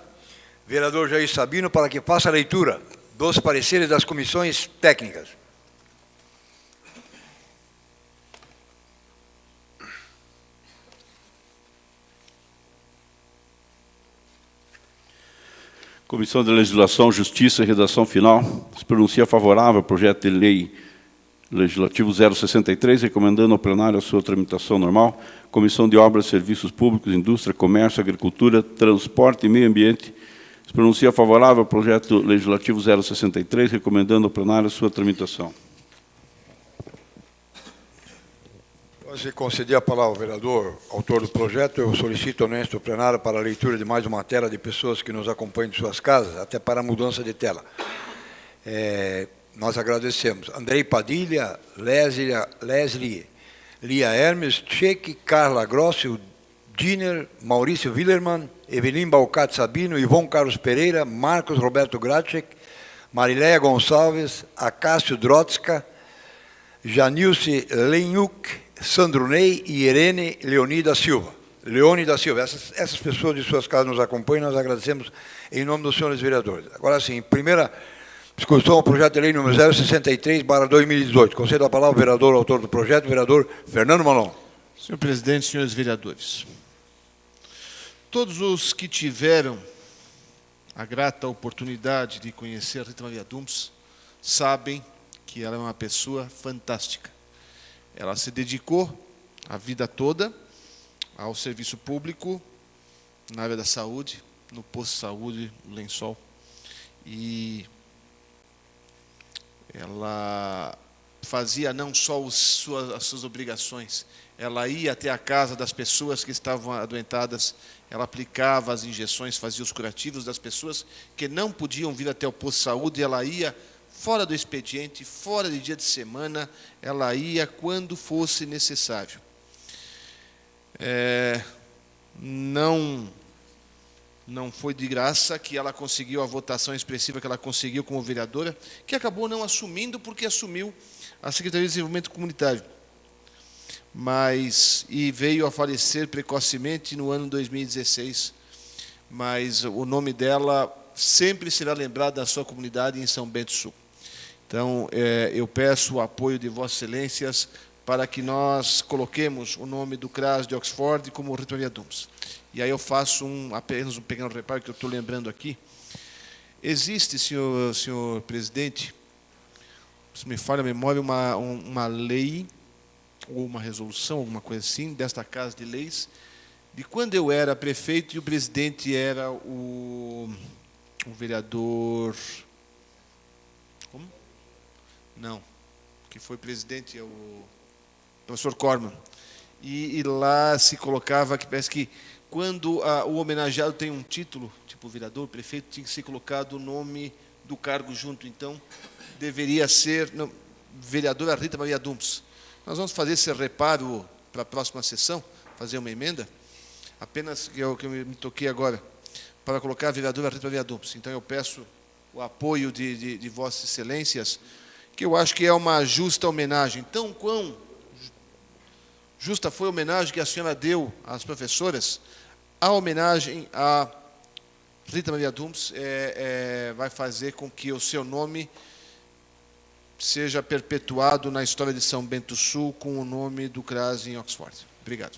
vereador Jair Sabino, para que faça a leitura dos pareceres das comissões técnicas. Comissão de Legislação, Justiça e Redação Final se pronuncia favorável ao projeto de lei legislativo 063, recomendando ao plenário a sua tramitação normal. Comissão de Obras, Serviços Públicos, Indústria, Comércio, Agricultura, Transporte e Meio Ambiente se pronuncia favorável ao projeto legislativo 063, recomendando ao plenário a sua tramitação. Se conceder a palavra ao vereador, autor do projeto, eu solicito honesto plenário para a leitura de mais uma tela de pessoas que nos acompanham de suas casas, até para a mudança de tela. nós agradecemos Andrei Padilha, Leslie Lia Hermes, Cheque, Carla Grosso, Diner, Maurício Willermann, Evelyn Balcat Sabino, Ivon Carlos Pereira, Marcos Roberto Gracek, Marileia Gonçalves, Acácio Drotska, Janilce Lenhuk, Sandro Ney e Irene Leone da Silva. Essas pessoas de suas casas nos acompanham, nós agradecemos em nome dos senhores vereadores. Agora sim, primeira discussão ao projeto de lei número 063/2018. Concedo a palavra ao vereador, autor do projeto, vereador Fernando Malon. Senhor presidente, senhores vereadores, todos os que tiveram a grata oportunidade de conhecer a Rita Maria Dumpes sabem que ela é uma pessoa fantástica. Ela se dedicou a vida toda ao serviço público, na área da saúde, no posto de saúde, no Lençol. E ela fazia não só as suas obrigações, ela ia até a casa das pessoas que estavam adoentadas, ela aplicava as injeções, fazia os curativos das pessoas que não podiam vir até o posto de saúde, ela ia fora do expediente, fora de dia de semana, ela ia quando fosse necessário. Não foi de graça que ela conseguiu a votação expressiva que ela conseguiu como vereadora, que acabou não assumindo porque assumiu a Secretaria de Desenvolvimento Comunitário. E veio a falecer precocemente no ano 2016. Mas o nome dela sempre será lembrado da sua comunidade em São Bento do Sul. Então, eu peço o apoio de Vossas Excelências para que nós coloquemos o nome do CRAS de Oxford como Rita Maria Dumpes. E aí eu faço apenas um pequeno reparo que eu estou lembrando aqui. Existe, senhor presidente, se me falha a memória, uma lei, ou uma resolução, alguma coisa assim, desta Casa de Leis, de quando eu era prefeito e o presidente era o vereador... Como? Não, que foi presidente é o professor Corman. E lá se colocava que parece que quando o homenageado tem um título, tipo vereador, prefeito, tinha que ser colocado o nome do cargo junto. Então, deveria ser vereadora Rita Maria Dumpes. Nós vamos fazer esse reparo para a próxima sessão, fazer uma emenda, apenas que eu me toquei agora, para colocar a vereadora Rita Maria Dumpes. Então, eu peço o apoio de Vossas Excelências, que eu acho que é uma justa homenagem. Então, quão justa foi a homenagem que a senhora deu às professoras, a homenagem a Rita Maria Dumpes vai fazer com que o seu nome seja perpetuado na história de São Bento do Sul com o nome do CRAS em Oxford. Obrigado.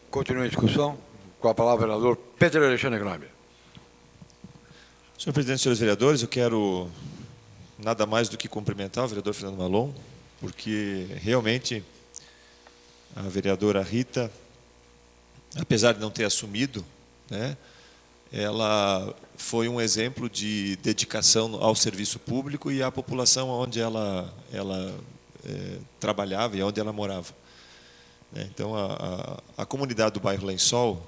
Continua a discussão. Com a palavra, vereador Peter Alexandre Gnabry. Senhor presidente, senhores vereadores, eu quero nada mais do que cumprimentar o vereador Fernando Malon, porque realmente a vereadora Rita, apesar de não ter assumido, né, ela foi um exemplo de dedicação ao serviço público e à população onde ela trabalhava e onde ela morava. Então, a comunidade do bairro Lençol,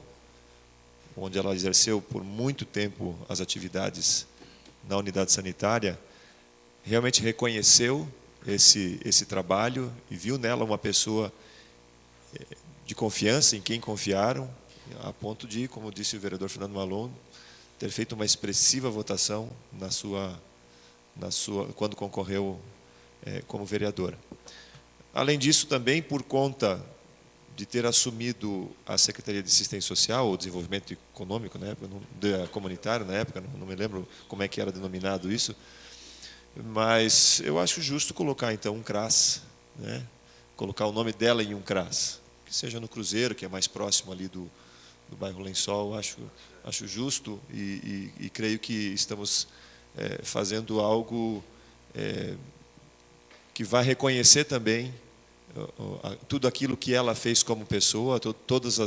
onde ela exerceu por muito tempo as atividades na unidade sanitária, realmente reconheceu esse trabalho e viu nela uma pessoa de confiança, em quem confiaram, a ponto de, como disse o vereador Fernando Malon, ter feito uma expressiva votação quando concorreu como vereadora. Além disso, também por conta de ter assumido a Secretaria de Assistência Social, ou Desenvolvimento Econômico, na época, comunitário, na época, não me lembro como é que era denominado isso, mas eu acho justo colocar, então, um CRAS, né? Colocar o nome dela em um CRAS, que seja no Cruzeiro, que é mais próximo ali do bairro Lençol, acho justo e creio que estamos fazendo algo que vai reconhecer também tudo aquilo que ela fez como pessoa, todos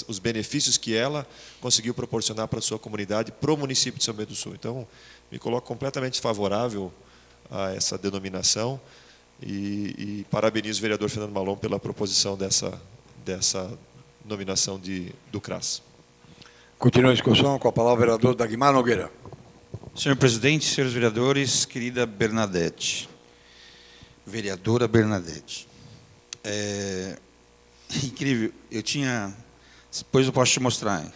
os benefícios que ela conseguiu proporcionar para a sua comunidade, para o município de São Bento do Sul. Então, me coloco completamente favorável a essa denominação e parabenizo o vereador Fernando Malon pela proposição dessa nominação do CRAS. Continua a discussão com a palavra o vereador Dagmar Nogueira. Senhor presidente, senhores vereadores, querida Bernadette, vereadora Bernadette, incrível, depois eu posso te mostrar,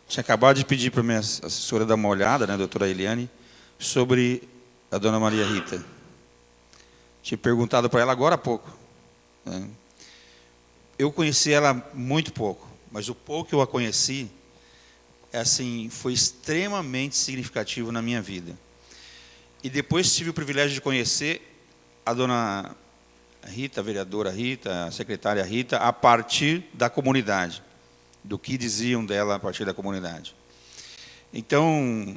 tinha acabado de pedir para a minha assessora dar uma olhada, né, a doutora Eliane, sobre a dona Maria Rita. Tinha perguntado para ela agora há pouco. Né? Eu conheci ela muito pouco, mas o pouco que eu a conheci, assim, foi extremamente significativo na minha vida. E depois tive o privilégio de conhecer a dona Rita, a vereadora Rita, a secretária Rita, a partir da comunidade, do que diziam dela a partir da comunidade. Então,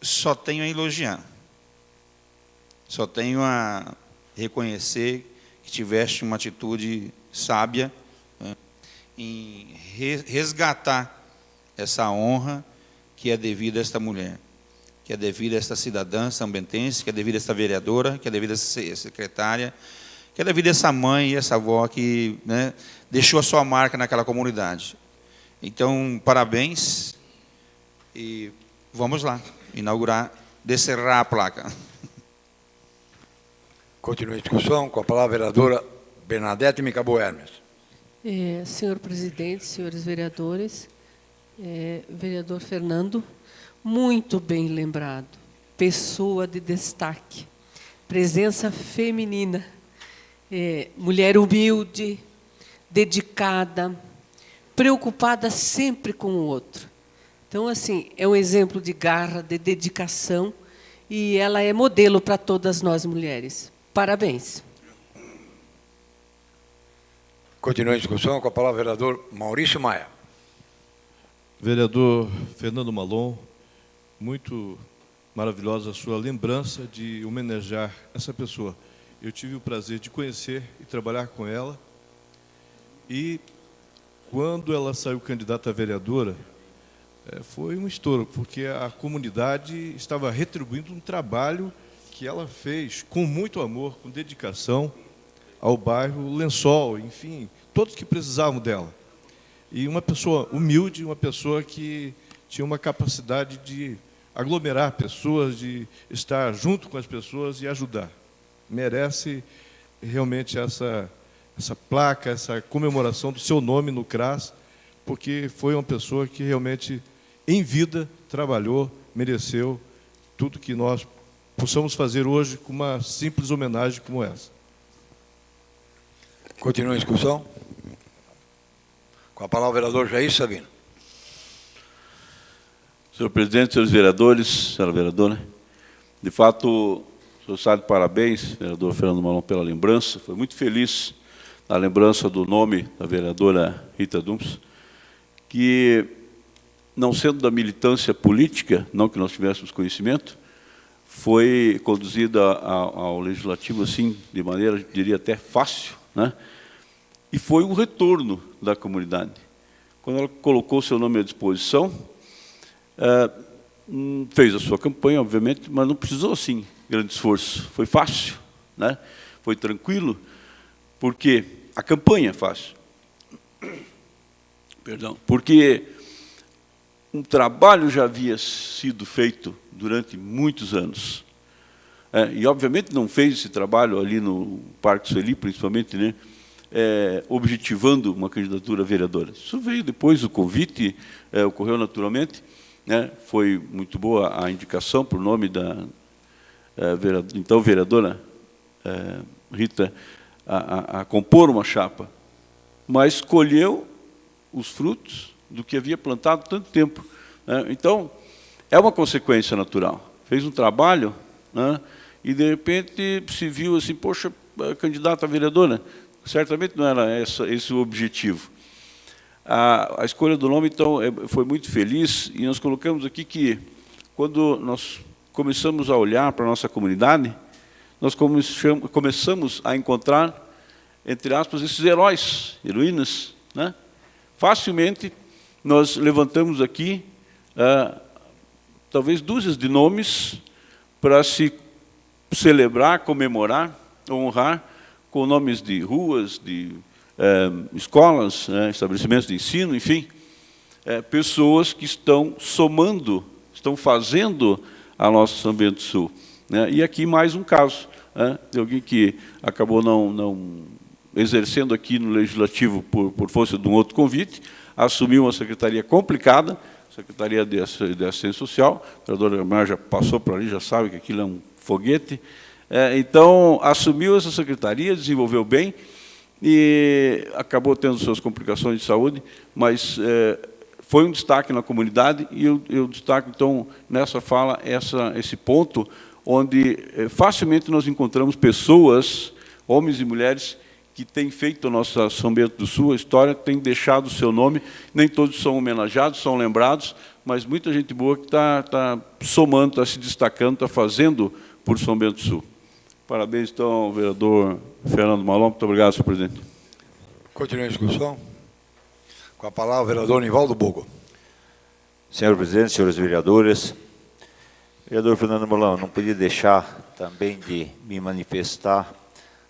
só tenho a elogiar, só tenho a reconhecer que tiveste uma atitude sábia, né, em resgatar essa honra que é devida a esta mulher, que é devida a esta cidadã sambentense, que é devida a esta vereadora, que é devida a essa secretária, que é devida a essa mãe e essa avó que, né, deixou a sua marca naquela comunidade. Então, parabéns e vamos lá, inaugurar, descerrar a placa. Continua a discussão, com a palavra a vereadora Bernadette Micabo Hermes. Senhor presidente, senhores vereadores, vereador Fernando, muito bem lembrado, pessoa de destaque, presença feminina, mulher humilde, dedicada, preocupada sempre com o outro. Então, assim, é um exemplo de garra, de dedicação, e ela é modelo para todas nós mulheres. Parabéns. Continua a discussão, com a palavra o vereador Maurício Maia. Vereador Fernando Malon, muito maravilhosa a sua lembrança de homenagear essa pessoa. Eu tive o prazer de conhecer e trabalhar com ela, e quando ela saiu candidata a vereadora, foi um estouro, porque a comunidade estava retribuindo um trabalho que ela fez com muito amor, com dedicação ao bairro Lençol, enfim, todos que precisavam dela. E uma pessoa humilde, uma pessoa que tinha uma capacidade de aglomerar pessoas, de estar junto com as pessoas e ajudar. Merece realmente essa placa, essa comemoração do seu nome no CRAS, porque foi uma pessoa que realmente, em vida, trabalhou, mereceu tudo que nós possamos fazer hoje com uma simples homenagem como essa. Continua a discussão. Com a palavra o vereador Jair Sabino. Senhor presidente, senhores vereadores, senhora vereadora, de fato, o senhor está de parabéns, vereador Fernando Malon, pela lembrança. Foi muito feliz na lembrança do nome da vereadora Rita Dumpes, que, não sendo da militância política, não que nós tivéssemos conhecimento, foi conduzida ao legislativo assim, de maneira, diria até fácil, né? E foi um retorno da comunidade. Quando ela colocou seu nome à disposição, fez a sua campanha, obviamente, mas não precisou, assim, grande esforço. Foi fácil, né? Foi tranquilo, porque a campanha é fácil. Perdão, porque um trabalho já havia sido feito durante muitos anos. E, obviamente, não fez esse trabalho ali no Parque Sueli, principalmente, né? Objetivando uma candidatura a vereadora. Isso veio depois, o convite ocorreu naturalmente, né? Foi muito boa a indicação por nome da então vereadora Rita a compor uma chapa, mas colheu os frutos do que havia plantado tanto tempo, né? Então, é uma consequência natural. Fez um trabalho, né? E, de repente, se viu assim, poxa, candidata a vereadora. Certamente não era esse o objetivo. A escolha do nome, então, foi muito feliz, e nós colocamos aqui que, quando nós começamos a olhar para a nossa comunidade, nós começamos a encontrar, entre aspas, esses heróis, heroínas, né? Facilmente, nós levantamos aqui, talvez dúzias de nomes para se celebrar, comemorar, honrar, com nomes de ruas, de escolas, estabelecimentos de ensino, enfim, pessoas que estão somando, estão fazendo a nossa São Bento do Sul. Né? E aqui mais um caso, né, de alguém que acabou não exercendo aqui no Legislativo por força de um outro convite, assumiu uma secretaria complicada, Secretaria de Assistência Social, o vereador Amar já passou por ali, já sabe que aquilo é um foguete. Então, assumiu essa secretaria, desenvolveu bem, e acabou tendo suas complicações de saúde, mas foi um destaque na comunidade, e eu destaco, então, nessa fala, esse ponto, onde facilmente nós encontramos pessoas, homens e mulheres, que têm feito a nossa São Bento do Sul, a história, tem deixado o seu nome, nem todos são homenageados, são lembrados, mas muita gente boa que está somando, está se destacando, está fazendo por São Bento do Sul. Parabéns, então, ao vereador Fernando Malom. Muito obrigado, senhor presidente. Continua a discussão. Com a palavra, o vereador Nivaldo Bogo. Senhor presidente, senhores vereadores, vereador Fernando Malom, não podia deixar também de me manifestar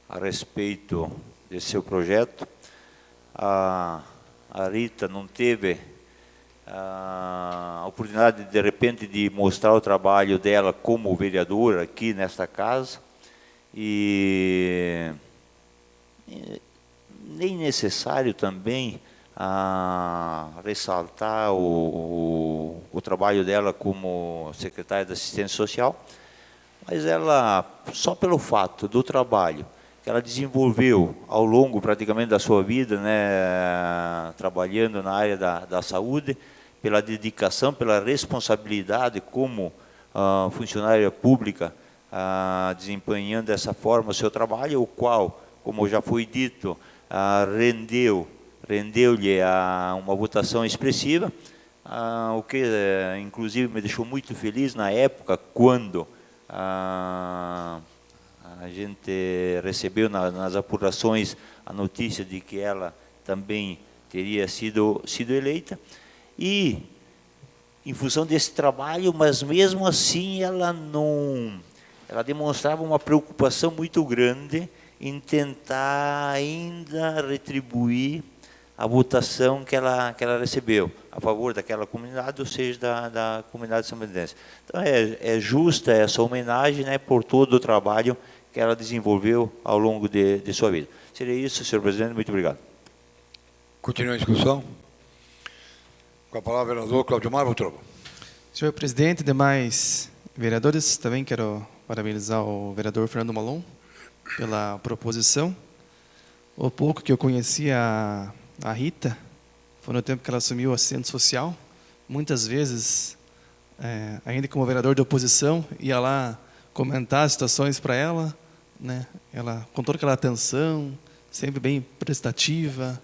a respeito desse seu projeto. A Rita não teve a oportunidade, de repente, de mostrar o trabalho dela como vereadora aqui nesta casa, e nem necessário também ressaltar o trabalho dela como secretária de Assistência Social, mas ela, só pelo fato do trabalho que ela desenvolveu ao longo praticamente da sua vida, né, trabalhando na área da saúde, pela dedicação, pela responsabilidade como funcionária pública, desempenhando dessa forma o seu trabalho, o qual, como já foi dito, rendeu-lhe uma votação expressiva, o que inclusive me deixou muito feliz na época, quando a gente recebeu nas apurações a notícia de que ela também teria sido eleita, e em função desse trabalho, mas mesmo assim ela demonstrava uma preocupação muito grande em tentar ainda retribuir a votação que ela recebeu a favor daquela comunidade, ou seja, da comunidade são-bentense. Então, é justa essa homenagem, né, por todo o trabalho que ela desenvolveu ao longo de sua vida. Seria isso, senhor presidente. Muito obrigado. Continua a discussão. Com a palavra, o vereador Cláudio Mar Votrobo. Senhor presidente, demais vereadores, também quero parabenizar o vereador Fernando Malom pela proposição. O pouco que eu conheci a Rita foi no tempo que ela assumiu a assistente social. Muitas vezes, ainda como vereador de oposição, ia lá comentar as situações para ela, né? Ela, com toda aquela atenção, sempre bem prestativa,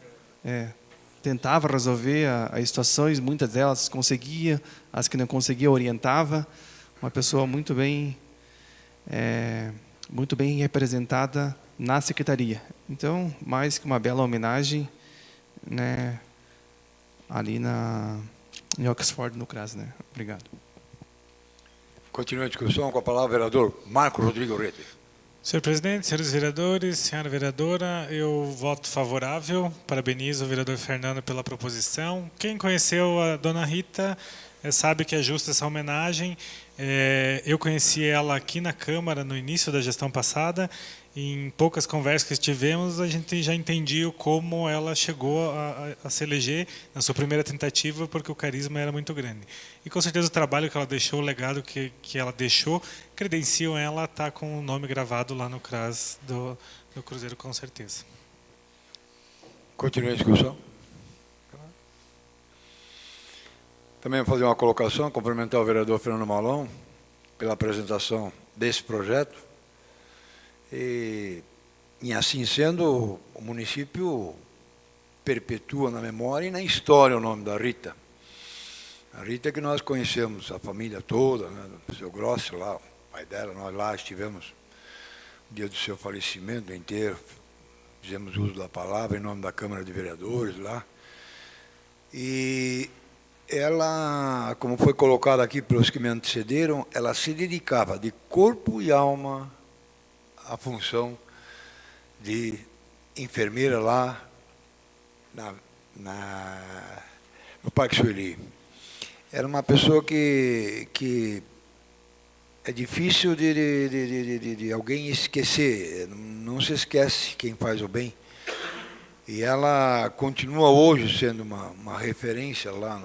tentava resolver as situações, muitas delas conseguia, as que não conseguia orientava. Uma pessoa muito bem representada na secretaria. Então, mais que uma bela homenagem, né, ali em Oxford, no CRAS, né? Obrigado. Continua a discussão. Com a palavra, o vereador Marco Rodrigo Rete. Senhor presidente, senhores vereadores, senhora vereadora, eu voto favorável, parabenizo o vereador Fernando pela proposição. Quem conheceu a dona Rita sabe que é justa essa homenagem. Eu conheci ela aqui na Câmara no início da gestão passada. Em poucas conversas que tivemos, a gente já entendia como ela chegou a se eleger na sua primeira tentativa, porque o carisma era muito grande. E com certeza o trabalho que ela deixou, o legado que ela deixou, credenciam ela a estar com o nome gravado lá no CRAS do Cruzeiro, com certeza. Continua a discussão. Também vou fazer uma colocação, cumprimentar o vereador Fernando Malom pela apresentação desse projeto. E assim sendo, o município perpetua na memória e na história o nome da Rita. A Rita que nós conhecemos, a família toda, né, do seu Grossi lá, o pai dela, nós lá estivemos no dia do seu falecimento inteiro, fizemos uso da palavra em nome da Câmara de Vereadores lá. E ela, como foi colocado aqui pelos que me antecederam, ela se dedicava de corpo e alma à função de enfermeira lá no Parque Sueli. Era uma pessoa que é difícil de alguém esquecer, não se esquece quem faz o bem. E ela continua hoje sendo uma referência lá.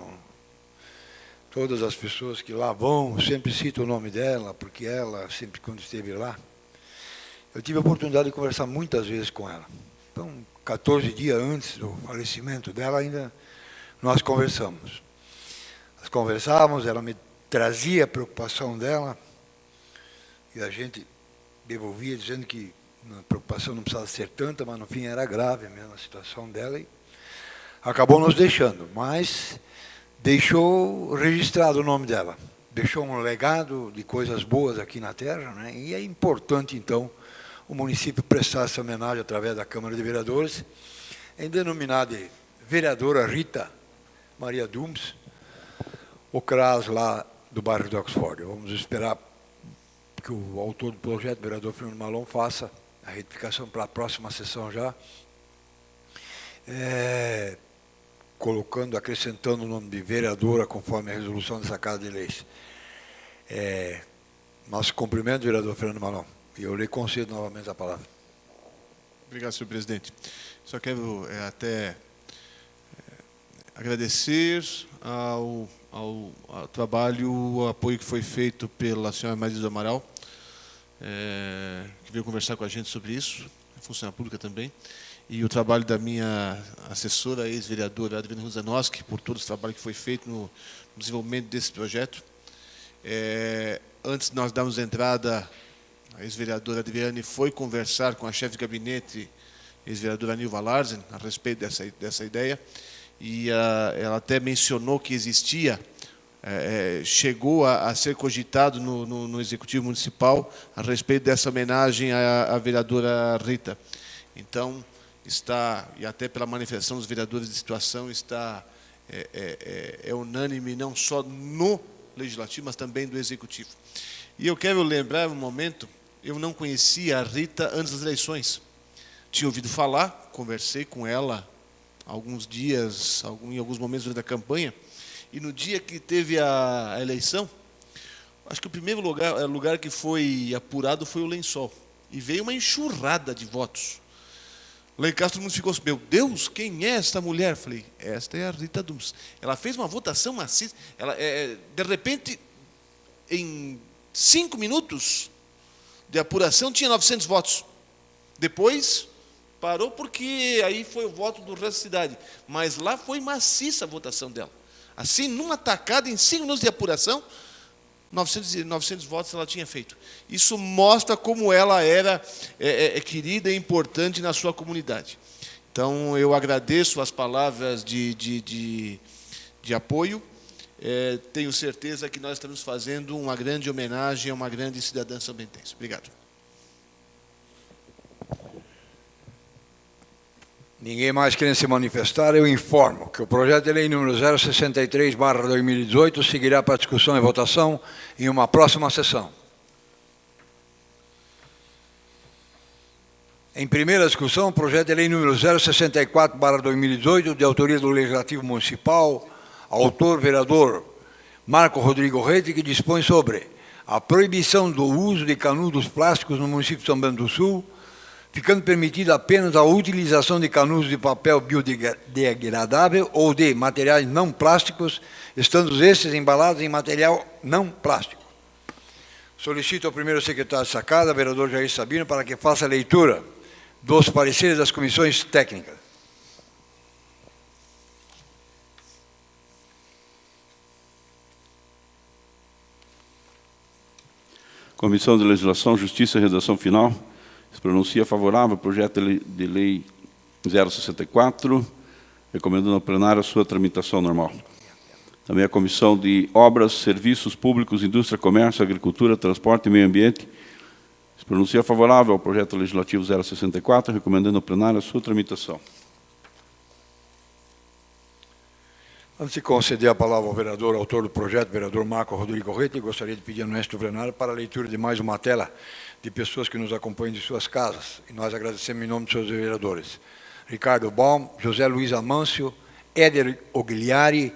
Todas as pessoas que lá vão sempre citam o nome dela, porque ela, sempre quando esteve lá, eu tive a oportunidade de conversar muitas vezes com ela. Então, 14 dias antes do falecimento dela, ainda nós conversamos. Nós conversávamos, ela me trazia a preocupação dela, e a gente devolvia dizendo que a preocupação não precisava ser tanta, mas no fim era grave mesmo a situação dela, e acabou nos deixando, mas deixou registrado o nome dela, deixou um legado de coisas boas aqui na terra, né? E é importante, então, o município prestar essa homenagem através da Câmara de Vereadores, em denominar de vereadora Rita Maria Dumes, o CRAS lá do bairro de Oxford. Vamos esperar que o autor do projeto, o vereador Fernando Malon, faça a retificação para a próxima sessão já, colocando, acrescentando o nome de vereadora, conforme a resolução dessa Casa de Leis. Nosso cumprimento, vereador Fernando Malon. E eu lhe concedo novamente a palavra. Obrigado, senhor presidente. Só quero até agradecer ao trabalho, ao apoio que foi feito pela senhora Maria do Amaral, que veio conversar com a gente sobre isso, funcionária pública também, e o trabalho da minha assessora, ex-vereadora Adriana Ruzanowski, por todo o trabalho que foi feito no desenvolvimento desse projeto. Antes de nós darmos entrada, a ex-vereadora Adriane foi conversar com a chefe de gabinete, ex-vereadora Nilva Larsen, a respeito dessa ideia, e ela até mencionou que existia, chegou a ser cogitado no Executivo Municipal a respeito dessa homenagem à vereadora Rita. Então, está, e até pela manifestação dos vereadores de situação, está unânime, não só no Legislativo, mas também do Executivo. E eu quero lembrar um momento, eu não conhecia a Rita antes das eleições. Tinha ouvido falar, conversei com ela alguns dias, em alguns momentos durante a campanha, e no dia que teve a eleição, acho que o primeiro lugar que foi apurado foi o Lençol. E veio uma enxurrada de votos. Lá em casa todo mundo ficou assim, meu Deus, quem é esta mulher? Falei, esta é a Rita Dumes. Ela fez uma votação maciça. Ela, de repente, em 5 minutos de apuração, tinha 900 votos. Depois, parou porque aí foi o voto do resto da cidade. Mas lá foi maciça a votação dela. Assim, numa tacada, em 5 minutos de apuração, 900 votos ela tinha feito. Isso mostra como ela era querida e importante na sua comunidade. Então, eu agradeço as palavras de apoio. Tenho certeza que nós estamos fazendo uma grande homenagem a uma grande cidadã são-bentense. Obrigado. Ninguém mais querendo se manifestar, eu informo que o projeto de lei número 063/2018 seguirá para discussão e votação em uma próxima sessão. Em primeira discussão, o projeto de lei número 064/2018, de autoria do Legislativo Municipal, autor vereador Marco Rodrigo Rete, que dispõe sobre a proibição do uso de canudos plásticos no município de São Bento do Sul, ficando permitida apenas a utilização de canudos de papel biodegradável ou de materiais não plásticos, estando estes embalados em material não plástico. Solicito ao primeiro secretário de Casa, vereador Jair Sabino, para que faça a leitura dos pareceres das comissões técnicas. Comissão de Legislação, Justiça e Redação Final. Se pronuncia favorável ao projeto de lei 064, recomendando ao plenário a sua tramitação normal. Também a Comissão de Obras, Serviços Públicos, Indústria, Comércio, Agricultura, Transporte e Meio Ambiente se pronuncia favorável ao projeto legislativo 064, recomendando ao plenário a sua tramitação. Antes de conceder a palavra ao vereador, autor do projeto, vereador Marco Rodrigo Rete, gostaria de pedir ao mestre do plenário para a leitura de mais uma tela de pessoas que nos acompanham de suas casas. E nós agradecemos em nome dos seus vereadores. Ricardo Baum, José Luiz Amâncio, Éder Ogliari,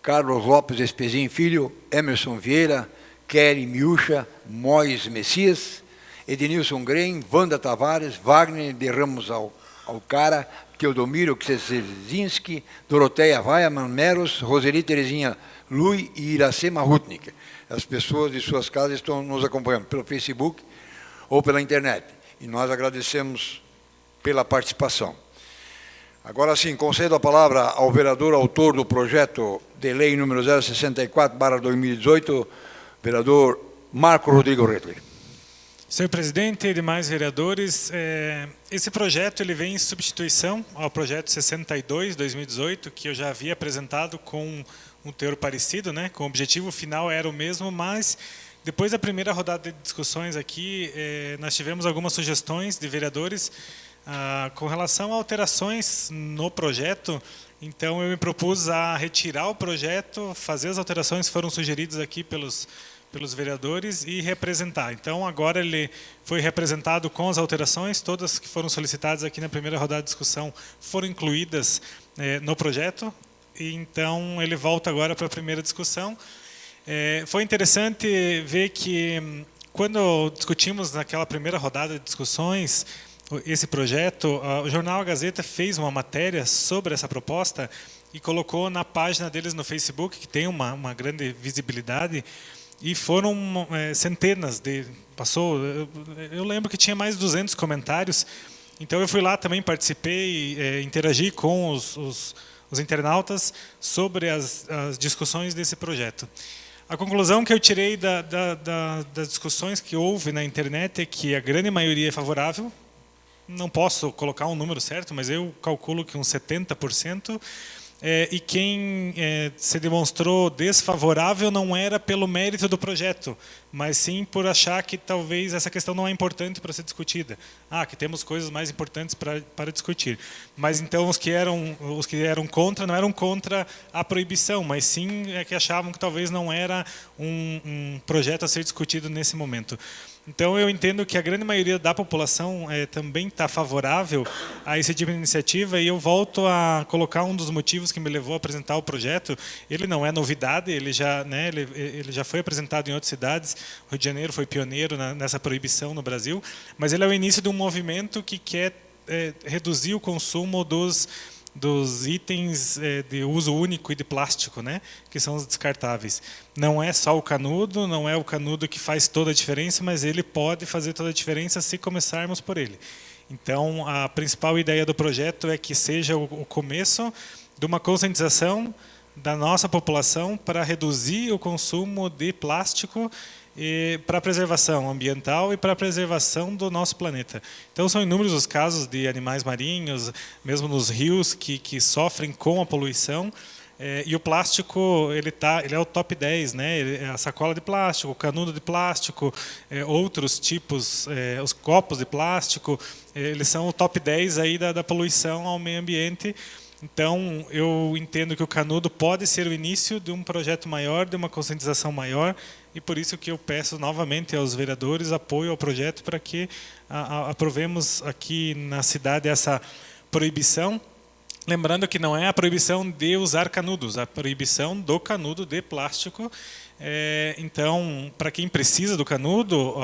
Carlos Lopes Espezin Filho, Emerson Vieira, Kelly Miúcha, Mois Messias, Edenilson Grem, Wanda Tavares, Wagner de Ramos Alcara, Teodomiro Ksezinski, Doroteia Weiman Meros, Roseli Terezinha Lui e Iracema Rutnik. As pessoas de suas casas estão nos acompanhando pelo Facebook ou pela internet. E nós agradecemos pela participação. Agora sim, concedo a palavra ao vereador autor do projeto de lei número 064/2018, vereador Marco Rodrigo Rettler. Senhor presidente e demais vereadores, esse projeto ele vem em substituição ao projeto 62/2018, que eu já havia apresentado com um teor parecido, né? Com o objetivo final era o mesmo, mas depois da primeira rodada de discussões aqui, nós tivemos algumas sugestões de vereadores com relação a alterações no projeto. Então eu me propus a retirar o projeto, fazer as alterações que foram sugeridas aqui pelos vereadores e representar. Então, agora ele foi representado com as alterações, todas que foram solicitadas aqui na primeira rodada de discussão foram incluídas no projeto, e então ele volta agora para a primeira discussão. Foi interessante ver que, quando discutimos naquela primeira rodada de discussões esse projeto, o jornal A Gazeta fez uma matéria sobre essa proposta e colocou na página deles no Facebook, que tem uma grande visibilidade. E foram centenas eu lembro que tinha mais de 200 comentários. Então eu fui lá também, participei, interagi com os internautas sobre as discussões desse projeto. A conclusão que eu tirei das discussões que houve na internet é que a grande maioria é favorável. Não posso colocar um número certo, mas eu calculo que uns 70%. E quem se demonstrou desfavorável não era pelo mérito do projeto, mas sim por achar que talvez essa questão não é importante para ser discutida. Que temos coisas mais importantes para discutir. Mas então os que eram contra não eram contra a proibição, mas sim que achavam que talvez não era um projeto a ser discutido nesse momento. Então, eu entendo que a grande maioria da população também está favorável a esse tipo de iniciativa, e eu volto a colocar um dos motivos que me levou a apresentar o projeto. Ele não é novidade, ele já foi apresentado em outras cidades. O Rio de Janeiro foi pioneiro nessa proibição no Brasil, mas ele é o início de um movimento que quer reduzir o consumo dos itens de uso único e de plástico, né, que são os descartáveis. Não é só o canudo, não é o canudo que faz toda a diferença, mas ele pode fazer toda a diferença se começarmos por ele. Então, a principal ideia do projeto é que seja o começo de uma conscientização da nossa população para reduzir o consumo de plástico para a preservação ambiental e para a preservação do nosso planeta. Então, são inúmeros os casos de animais marinhos, mesmo nos rios, que sofrem com a poluição. E o plástico, ele é o top 10, né? A sacola de plástico, o canudo de plástico, outros tipos, os copos de plástico, eles são o top 10 aí da poluição ao meio ambiente. Então, eu entendo que o canudo pode ser o início de um projeto maior, de uma conscientização maior, e por isso que eu peço novamente aos vereadores apoio ao projeto para que aprovemos aqui na cidade essa proibição. Lembrando que não é a proibição de usar canudos, a proibição do canudo de plástico. Então, para quem precisa do canudo,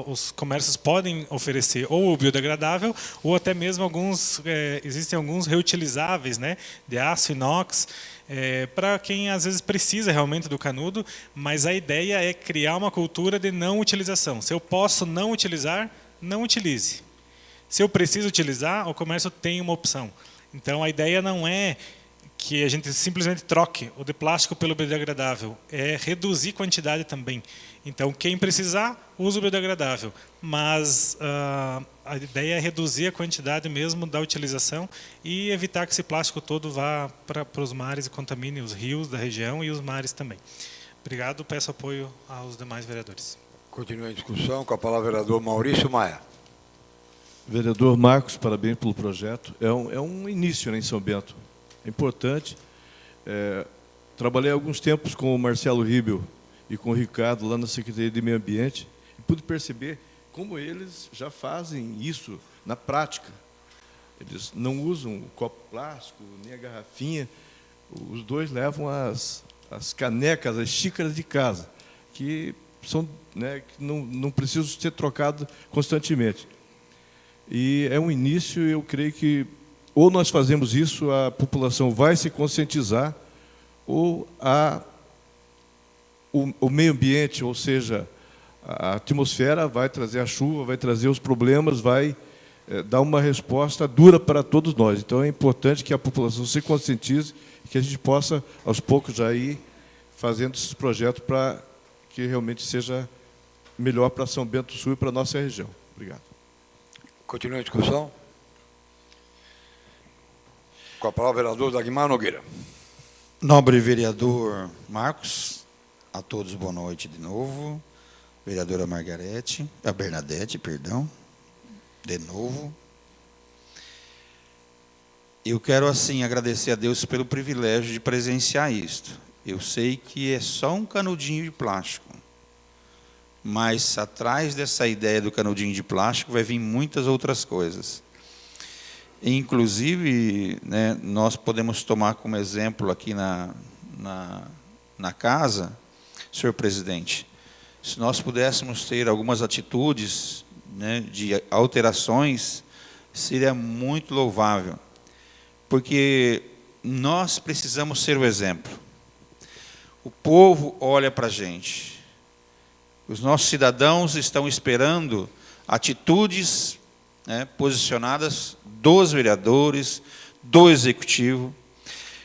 os comércios podem oferecer ou o biodegradável, ou até mesmo existem alguns reutilizáveis, né, de aço inox, para quem às vezes precisa realmente do canudo, mas a ideia é criar uma cultura de não utilização. Se eu posso não utilizar, não utilize. Se eu preciso utilizar, o comércio tem uma opção. Então, a ideia não é que a gente simplesmente troque o de plástico pelo biodegradável, é reduzir quantidade também. Então, quem precisar, usa o biodegradável, mas a ideia é reduzir a quantidade mesmo da utilização e evitar que esse plástico todo vá para os mares e contamine os rios da região e os mares também. Obrigado, peço apoio aos demais vereadores. Continua a discussão com a palavra o vereador Maurício Maia. Vereador Marcos, parabéns pelo projeto. É um início, né, em São Bento. É importante. Trabalhei alguns tempos com o Marcelo Ribel e com o Ricardo lá na Secretaria de Meio Ambiente e pude perceber como eles já fazem isso na prática. Eles não usam o copo plástico, nem a garrafinha. Os dois levam as canecas, as xícaras de casa, que né, que não precisam ser trocados constantemente. E é um início, eu creio que ou nós fazemos isso, a população vai se conscientizar, ou o meio ambiente, ou seja, a atmosfera vai trazer a chuva, vai trazer os problemas, vai dar uma resposta dura para todos nós. Então é importante que a população se conscientize e que a gente possa, aos poucos, já ir fazendo esses projetos para que realmente seja melhor para São Bento do Sul e para a nossa região. Obrigado. Continua a discussão. Com a palavra, o vereador Dagmar Nogueira. Nobre vereador Marcos, a todos boa noite de novo. Vereadora Bernadette, perdão, de novo. Eu quero, assim, agradecer a Deus pelo privilégio de presenciar isto. Eu sei que é só um canudinho de plástico, mas atrás dessa ideia do canudinho de plástico vai vir muitas outras coisas. Inclusive, né, nós podemos tomar como exemplo aqui na casa, senhor presidente, se nós pudéssemos ter algumas atitudes, né, de alterações, seria muito louvável, porque nós precisamos ser o exemplo. O povo olha para a gente, os nossos cidadãos estão esperando atitudes, né, posicionadas dos vereadores, do executivo.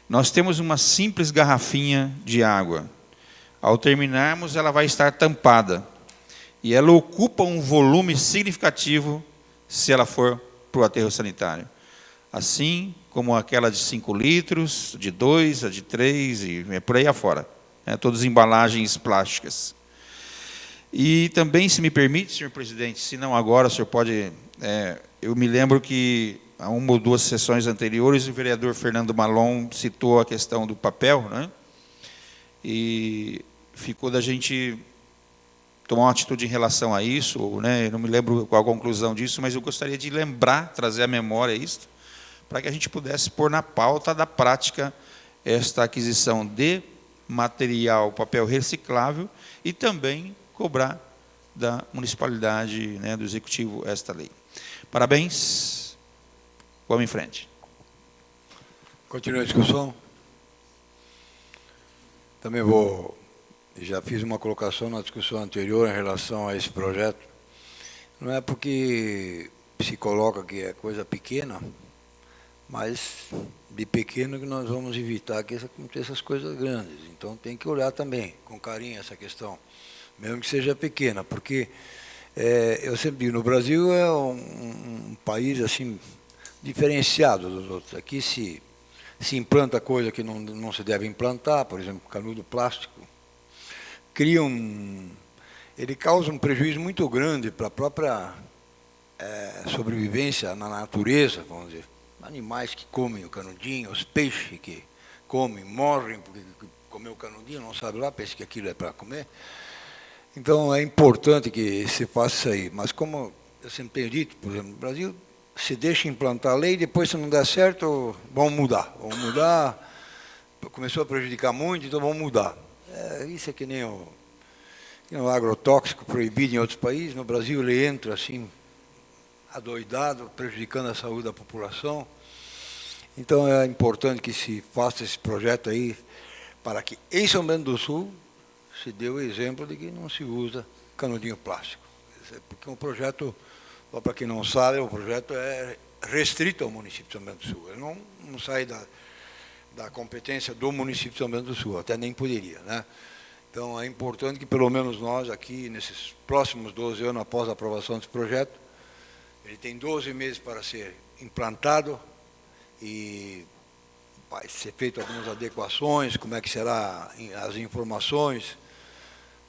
Nós temos uma simples garrafinha de água. Ao terminarmos, ela vai estar tampada. E ela ocupa um volume significativo se ela for para o aterro sanitário. Assim como aquela de 5 litros, de 2, a de 3, e por aí afora. Todas embalagens plásticas. E também, se me permite, senhor presidente, se não agora, o senhor pode... eu me lembro que, há uma ou duas sessões anteriores, o vereador Fernando Malon citou a questão do papel, né? E ficou da gente tomar uma atitude em relação a isso, né? Eu não me lembro qual a conclusão disso, mas eu gostaria de lembrar, trazer à memória isso, para que a gente pudesse pôr na pauta da prática esta aquisição de material, papel reciclável, e também cobrar da municipalidade, né, do executivo, esta lei. Parabéns. Vamos em frente. Continua a discussão. Também já fiz uma colocação na discussão anterior em relação a esse projeto. Não é porque se coloca que é coisa pequena, mas de pequeno que nós vamos evitar que aconteçam essas coisas grandes. Então tem que olhar também com carinho essa questão, mesmo que seja pequena, porque eu sempre digo, no Brasil é um país assim diferenciado dos outros. Aqui se implanta coisa que não se deve implantar, por exemplo, canudo plástico. Ele causa um prejuízo muito grande para a própria sobrevivência na natureza, vamos dizer. Animais que comem o canudinho, os peixes que comem, morrem porque comeu o canudinho, não sabe lá, pensa que aquilo é para comer. Então é importante que se faça isso aí. Mas como eu sempre tenho dito, por exemplo, no Brasil, se deixa implantar a lei, depois se não der certo, vamos mudar. Vamos mudar, começou a prejudicar muito, então vamos mudar. Isso é que nem o agrotóxico proibido em outros países. No Brasil ele entra assim, adoidado, prejudicando a saúde da população. Então é importante que se faça esse projeto aí, para que em São Bento do Sul se dê o exemplo de que não se usa canudinho plástico. Porque um projeto, só para quem não sabe, o projeto é restrito ao município de São Bento do Sul. Ele não sai da competência do município de São Bento do Sul, até nem poderia, né? Então é importante que pelo menos nós aqui, nesses próximos 12 anos após a aprovação desse projeto, ele tem 12 meses para ser implantado e vai ser feito algumas adequações, como é que será as informações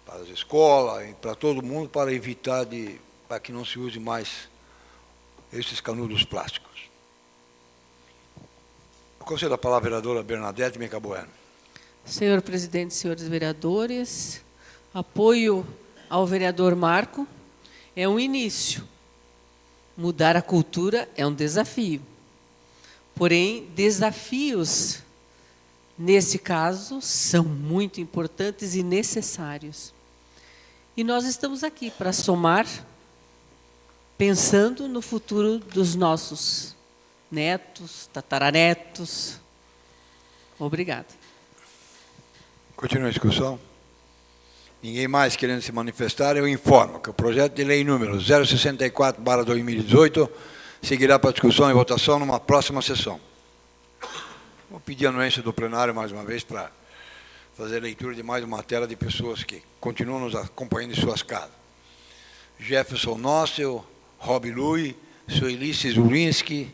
para as escolas e para todo mundo, para evitar para que não se use mais esses canudos plásticos. Eu concedo a palavra à vereadora Bernadette Mecabueno. Senhor presidente, senhores vereadores, apoio ao vereador Marco. É um início. Mudar a cultura é um desafio. Porém, desafios, nesse caso, são muito importantes e necessários. E nós estamos aqui para somar, pensando no futuro dos nossos netos, tataranetos. Obrigada. Continua a discussão. Ninguém mais querendo se manifestar, eu informo que o projeto de lei número 064/2018 seguirá para discussão e votação numa próxima sessão. Vou pedir a anuência do plenário mais uma vez para fazer a leitura de mais uma tela de pessoas que continuam nos acompanhando em suas casas. Jefferson Nossel, Rob Lui, Sueli Ciluzinski,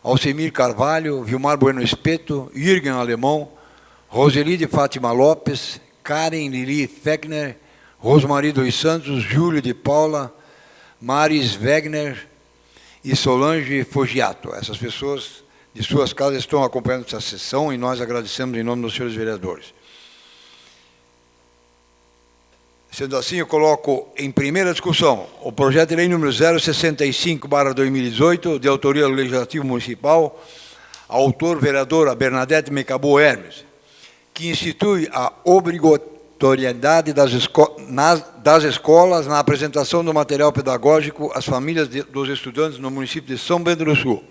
Alcemir Carvalho, Vilmar Bueno Espeto, Jürgen Alemão, Roseli de Fátima Lopes, Karen Lili Fechner, Rosmari dos Santos, Júlio de Paula, Maris Wegner e Solange Fogiato. Essas pessoas de suas casas estão acompanhando essa sessão e nós agradecemos em nome dos senhores vereadores. Sendo assim, eu coloco em primeira discussão o projeto de lei número 065/2018, de autoria do Legislativo Municipal, autor vereadora Bernadette Mecabou Hermes, que institui a obrigatoriedade das escolas na apresentação do material pedagógico às famílias dos estudantes no município de São Bento do Sul.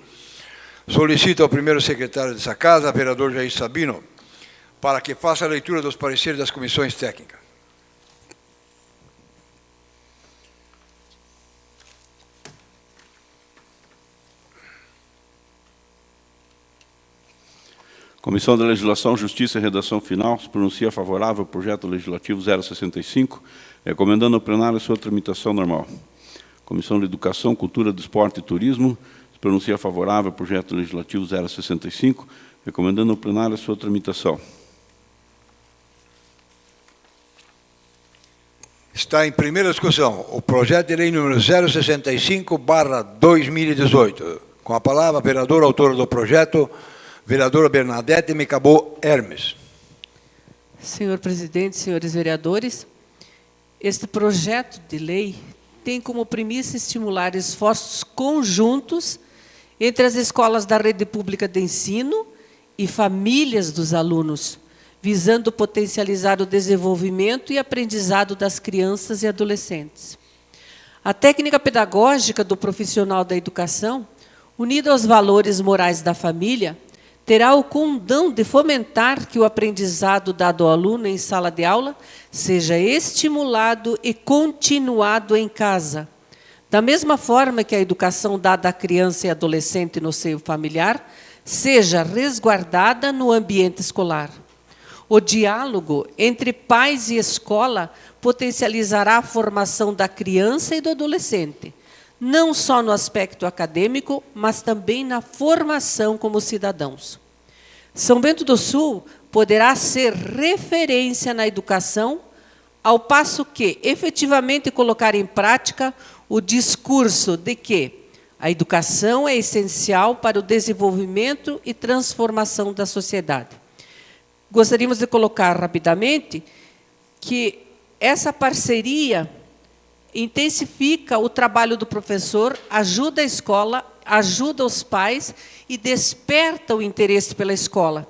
Solicito ao primeiro secretário dessa casa, vereador Jair Sabino, para que faça a leitura dos pareceres das comissões técnicas. Comissão da Legislação, Justiça e Redação Final se pronuncia favorável ao projeto legislativo 065, recomendando ao plenário a sua tramitação normal. Comissão de Educação, Cultura, Desporto e Turismo se pronuncia favorável ao projeto legislativo 065, recomendando ao plenário a sua tramitação. Está em primeira discussão o projeto de lei número 065/2018. Com a palavra, a vereadora autora do projeto, vereadora Bernadette Mecabou Hermes. Senhor presidente, senhores vereadores, este projeto de lei tem como premissa estimular esforços conjuntos entre as escolas da rede pública de ensino e famílias dos alunos, visando potencializar o desenvolvimento e aprendizado das crianças e adolescentes. A técnica pedagógica do profissional da educação, unida aos valores morais da família, terá o condão de fomentar que o aprendizado dado ao aluno em sala de aula seja estimulado e continuado em casa. Da mesma forma que a educação dada à criança e adolescente no seio familiar seja resguardada no ambiente escolar. O diálogo entre pais e escola potencializará a formação da criança e do adolescente, não só no aspecto acadêmico, mas também na formação como cidadãos. São Bento do Sul poderá ser referência na educação, ao passo que efetivamente colocar em prática o discurso de que a educação é essencial para o desenvolvimento e transformação da sociedade. Gostaríamos de colocar rapidamente que essa parceria intensifica o trabalho do professor, ajuda a escola, ajuda os pais e desperta o interesse pela escola.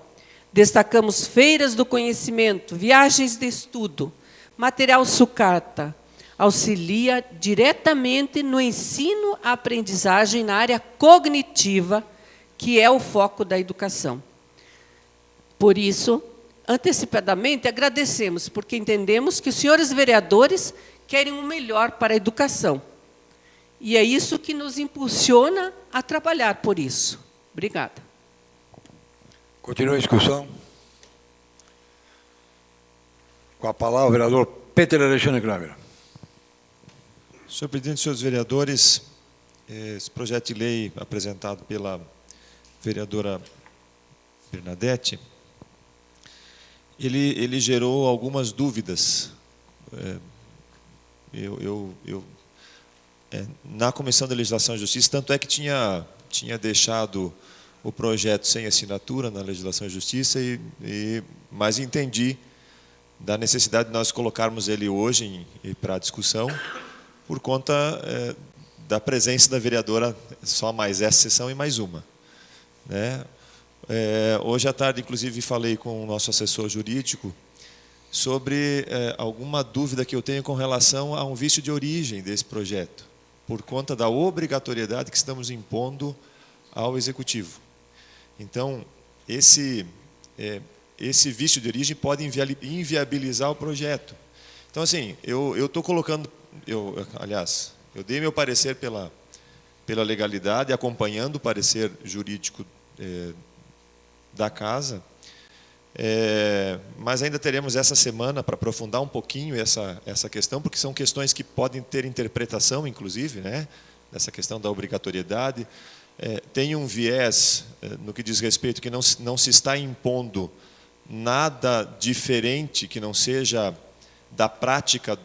Destacamos feiras do conhecimento, viagens de estudo, material sucata, auxilia diretamente no ensino à aprendizagem na área cognitiva, que é o foco da educação. Por isso, antecipadamente, agradecemos, porque entendemos que os senhores vereadores querem o melhor para a educação. E é isso que nos impulsiona a trabalhar por isso. Obrigada. Continua a discussão. Com a palavra, o vereador Peter Alexandre Kramer. Senhor presidente, senhores vereadores, esse projeto de lei apresentado pela vereadora Bernadette, ele gerou algumas dúvidas. Na Comissão de Legislação e Justiça, tanto é que tinha deixado o projeto sem assinatura na Legislação e Justiça, mas entendi da necessidade de nós colocarmos ele hoje para discussão, por conta da presença da vereadora, só mais essa sessão e mais uma. Né? Hoje à tarde, inclusive, falei com o nosso assessor jurídico sobre alguma dúvida que eu tenho com relação a um vício de origem desse projeto, por conta da obrigatoriedade que estamos impondo ao Executivo. Então, esse vício de origem pode inviabilizar o projeto. Então, assim, eu estou colocando, aliás, eu dei meu parecer pela legalidade, acompanhando o parecer jurídico da Casa, mas ainda teremos essa semana para aprofundar um pouquinho essa questão, porque são questões que podem ter interpretação, inclusive, né, dessa questão da obrigatoriedade. Tem um viés no que diz respeito que não se está impondo nada diferente que não seja da prática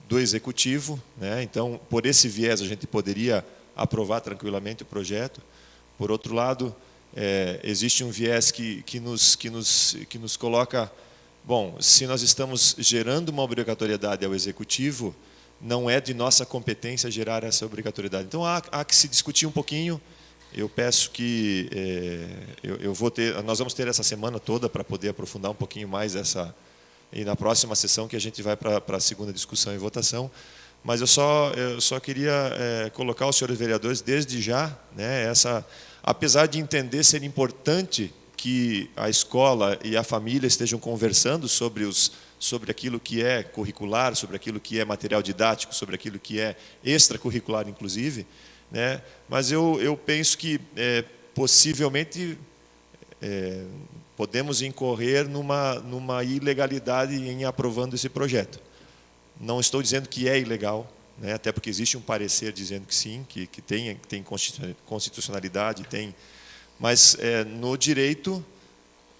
do Executivo, né? Então, por esse viés, a gente poderia aprovar tranquilamente o projeto. Por outro lado, existe um viés que nos coloca, bom, se nós estamos gerando uma obrigatoriedade ao Executivo, não é de nossa competência gerar essa obrigatoriedade. Então, há que se discutir um pouquinho. Eu peço que nós vamos ter essa semana toda para poder aprofundar um pouquinho mais e na próxima sessão que a gente vai para a segunda discussão e votação. Mas eu só queria colocar os senhores vereadores desde já, né, apesar de entender ser importante que a escola e a família estejam conversando sobre aquilo que é curricular, sobre aquilo que é material didático, sobre aquilo que é extracurricular, inclusive, né, mas eu penso que possivelmente podemos incorrer numa ilegalidade em aprovando esse projeto. Não estou dizendo que é ilegal, né, até porque existe um parecer dizendo que sim, que tem constitucionalidade, mas no direito,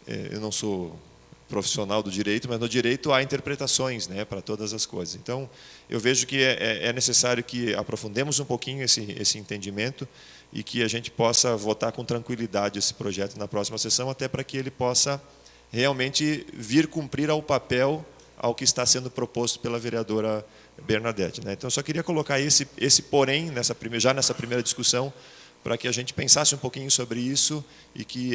eu não sou profissional do direito, mas no direito há interpretações, né, para todas as coisas. Então, eu vejo que é necessário que aprofundemos um pouquinho esse entendimento e que a gente possa votar com tranquilidade esse projeto na próxima sessão, até para que ele possa realmente vir cumprir ao papel ao que está sendo proposto pela vereadora Bernadette, né? Então, eu só queria colocar esse porém já nessa primeira discussão, para que a gente pensasse um pouquinho sobre isso e que,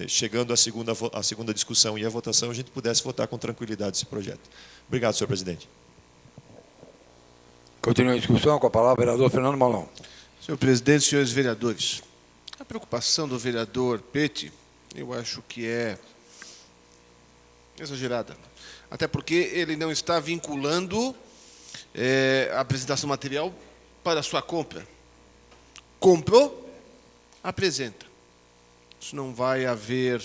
chegando à segunda discussão e à votação, a gente pudesse votar com tranquilidade esse projeto. Obrigado, senhor presidente. Continua a discussão com a palavra o vereador Fernando Malão. Senhor presidente, senhores vereadores, a preocupação do vereador Petti, eu acho que é exagerada. Até porque ele não está vinculando a apresentação material para a sua compra. Comprou, apresenta. Isso não vai haver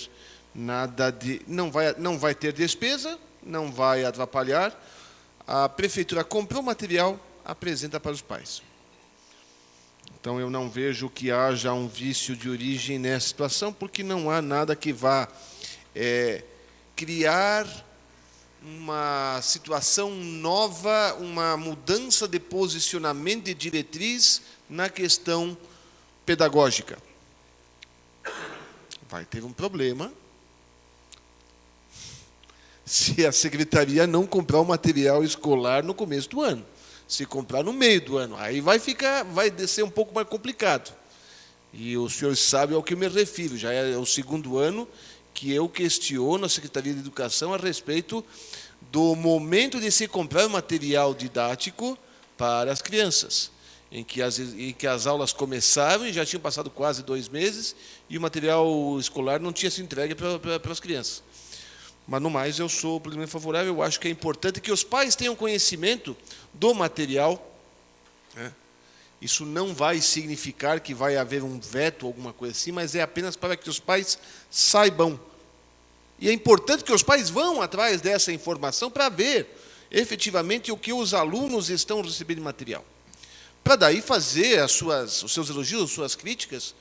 nada de... Não vai ter despesa, não vai atrapalhar. A prefeitura comprou material, apresenta para os pais. Então, eu não vejo que haja um vício de origem nessa situação, porque não há nada que vá criar uma situação nova, uma mudança de posicionamento de diretriz na questão pedagógica. Vai ter um problema se a secretaria não comprar o material escolar no começo do ano. Se comprar no meio do ano, aí vai ser um pouco mais complicado. E os senhores sabem ao que eu me refiro, já é o segundo ano que eu questiono a Secretaria de Educação a respeito do momento de se comprar material didático para as crianças, em que as aulas começaram e já tinham passado quase 2 meses e o material escolar não tinha sido entregue para as crianças. Mas, no mais, eu sou plenamente favorável. Eu acho que é importante que os pais tenham conhecimento do material, né? Isso não vai significar que vai haver um veto ou alguma coisa assim, mas é apenas para que os pais saibam. E é importante que os pais vão atrás dessa informação para ver efetivamente o que os alunos estão recebendo de material. Para daí fazer os seus elogios, as suas críticas,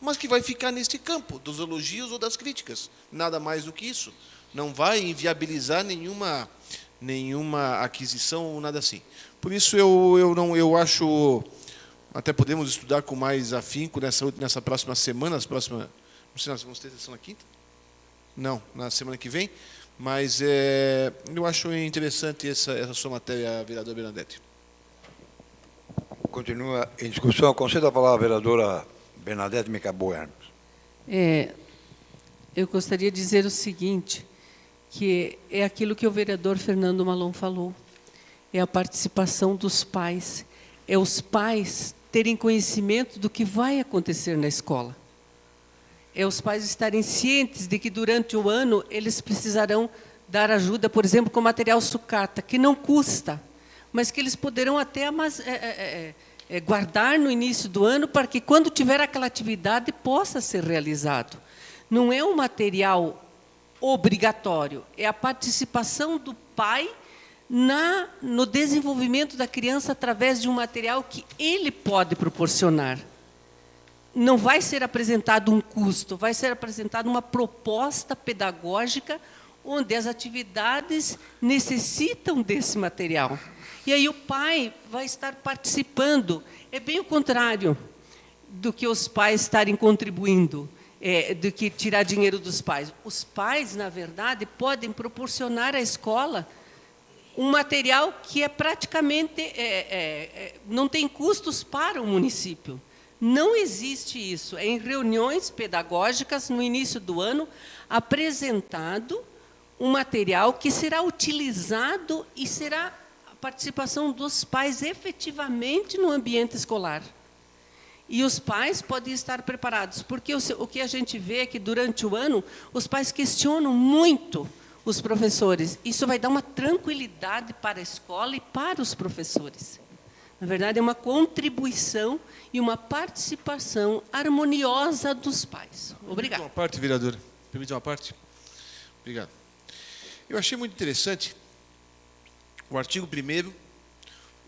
mas que vai ficar neste campo, dos elogios ou das críticas. Nada mais do que isso. Não vai inviabilizar nenhuma aquisição ou nada assim. Por isso eu acho, até podemos estudar com mais afinco nessa próxima semana, não sei se nós vamos ter sessão na quinta? Não, na semana que vem, mas eu acho interessante essa sua matéria, vereador Bernadette. Continua em discussão. Conceda a palavra à vereadora Bernadette Micabo Hermes. Eu gostaria de dizer o seguinte, que é aquilo que o vereador Fernando Malon falou. É a participação dos pais. É os pais terem conhecimento do que vai acontecer na escola. É os pais estarem cientes de que durante o ano eles precisarão dar ajuda, por exemplo, com material sucata, que não custa, mas que eles poderão até guardar no início do ano para que, quando tiver aquela atividade, possa ser realizado. Não é um material obrigatório, é a participação do pai no desenvolvimento da criança através de um material que ele pode proporcionar. Não vai ser apresentado um custo, vai ser apresentada uma proposta pedagógica onde as atividades necessitam desse material. E aí o pai vai estar participando. É bem o contrário do que os pais estarem contribuindo, do que tirar dinheiro dos pais. Os pais, na verdade, podem proporcionar à escola um material que é praticamente, não tem custos para o município. Não existe isso. É em reuniões pedagógicas, no início do ano, apresentado um material que será utilizado e será a participação dos pais efetivamente no ambiente escolar. E os pais podem estar preparados, porque o que a gente vê é que, durante o ano, os pais questionam muito os professores. Isso vai dar uma tranquilidade para a escola e para os professores. Na verdade, é uma contribuição e uma participação harmoniosa dos pais. Obrigado. Permite uma parte, vereador? Permite uma parte? Obrigado. Eu achei muito interessante o artigo 1º,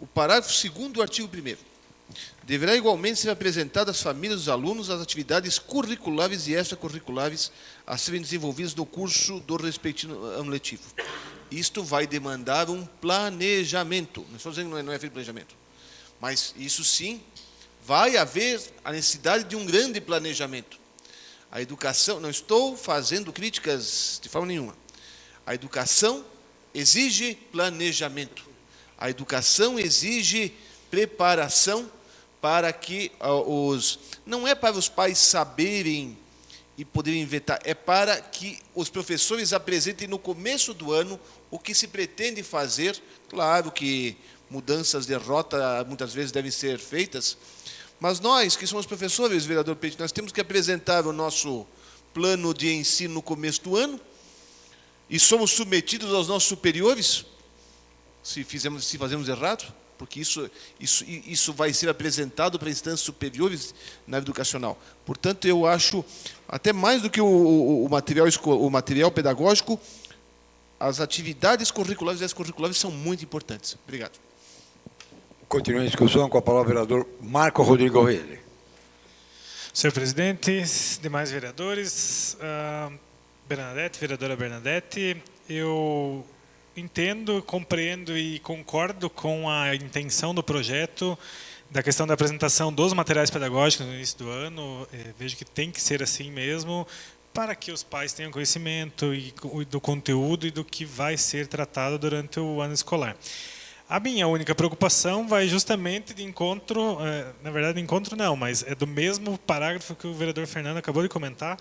o parágrafo 2º do artigo 1º. Deverá igualmente ser apresentado às famílias dos alunos as atividades curriculares e extracurriculares a serem desenvolvidas no curso do respectivo ano letivo. Isto vai demandar um planejamento. Não estou dizendo que não é feito planejamento, mas isso sim vai haver a necessidade de um grande planejamento. A educação, não estou fazendo críticas de forma nenhuma. A educação exige planejamento. A educação exige preparação para que não é para os pais saberem e poderem inventar, é para que os professores apresentem no começo do ano o que se pretende fazer. Claro que mudanças de rota muitas vezes devem ser feitas, mas nós que somos professores, vereador Petit, nós temos que apresentar o nosso plano de ensino no começo do ano e somos submetidos aos nossos superiores se fazemos errado, porque isso vai ser apresentado para instâncias superiores na área educacional. Portanto, eu acho, até mais do que o material pedagógico, as atividades curriculares e extracurriculares são muito importantes. Obrigado. Continua a discussão com a palavra o vereador Marco Rodrigo Reis. Senhor presidente, demais vereadores, vereadora Bernadette, eu entendo, compreendo e concordo com a intenção do projeto, da questão da apresentação dos materiais pedagógicos no início do ano. Vejo que tem que ser assim mesmo, para que os pais tenham conhecimento do conteúdo e do que vai ser tratado durante o ano escolar. A minha única preocupação vai justamente de encontro, na verdade, encontro não, mas é do mesmo parágrafo que o vereador Fernando acabou de comentar,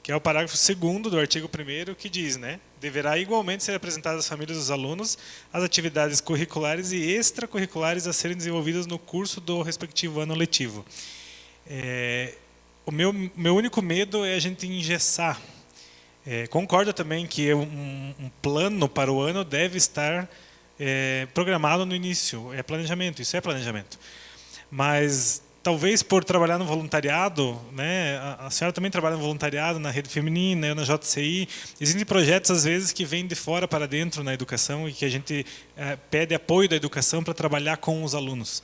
que é o parágrafo 2º do artigo 1º, que diz, né, deverá igualmente ser apresentadas às famílias dos alunos as atividades curriculares e extracurriculares a serem desenvolvidas no curso do respectivo ano letivo. O meu único medo é a gente engessar. Concordo também que um plano para o ano deve estar programado no início. É planejamento, isso é planejamento. Mas talvez por trabalhar no voluntariado, né, a senhora também trabalha no voluntariado, na rede feminina, eu na JCI, existem projetos às vezes que vêm de fora para dentro na educação e que a gente pede apoio da educação para trabalhar com os alunos.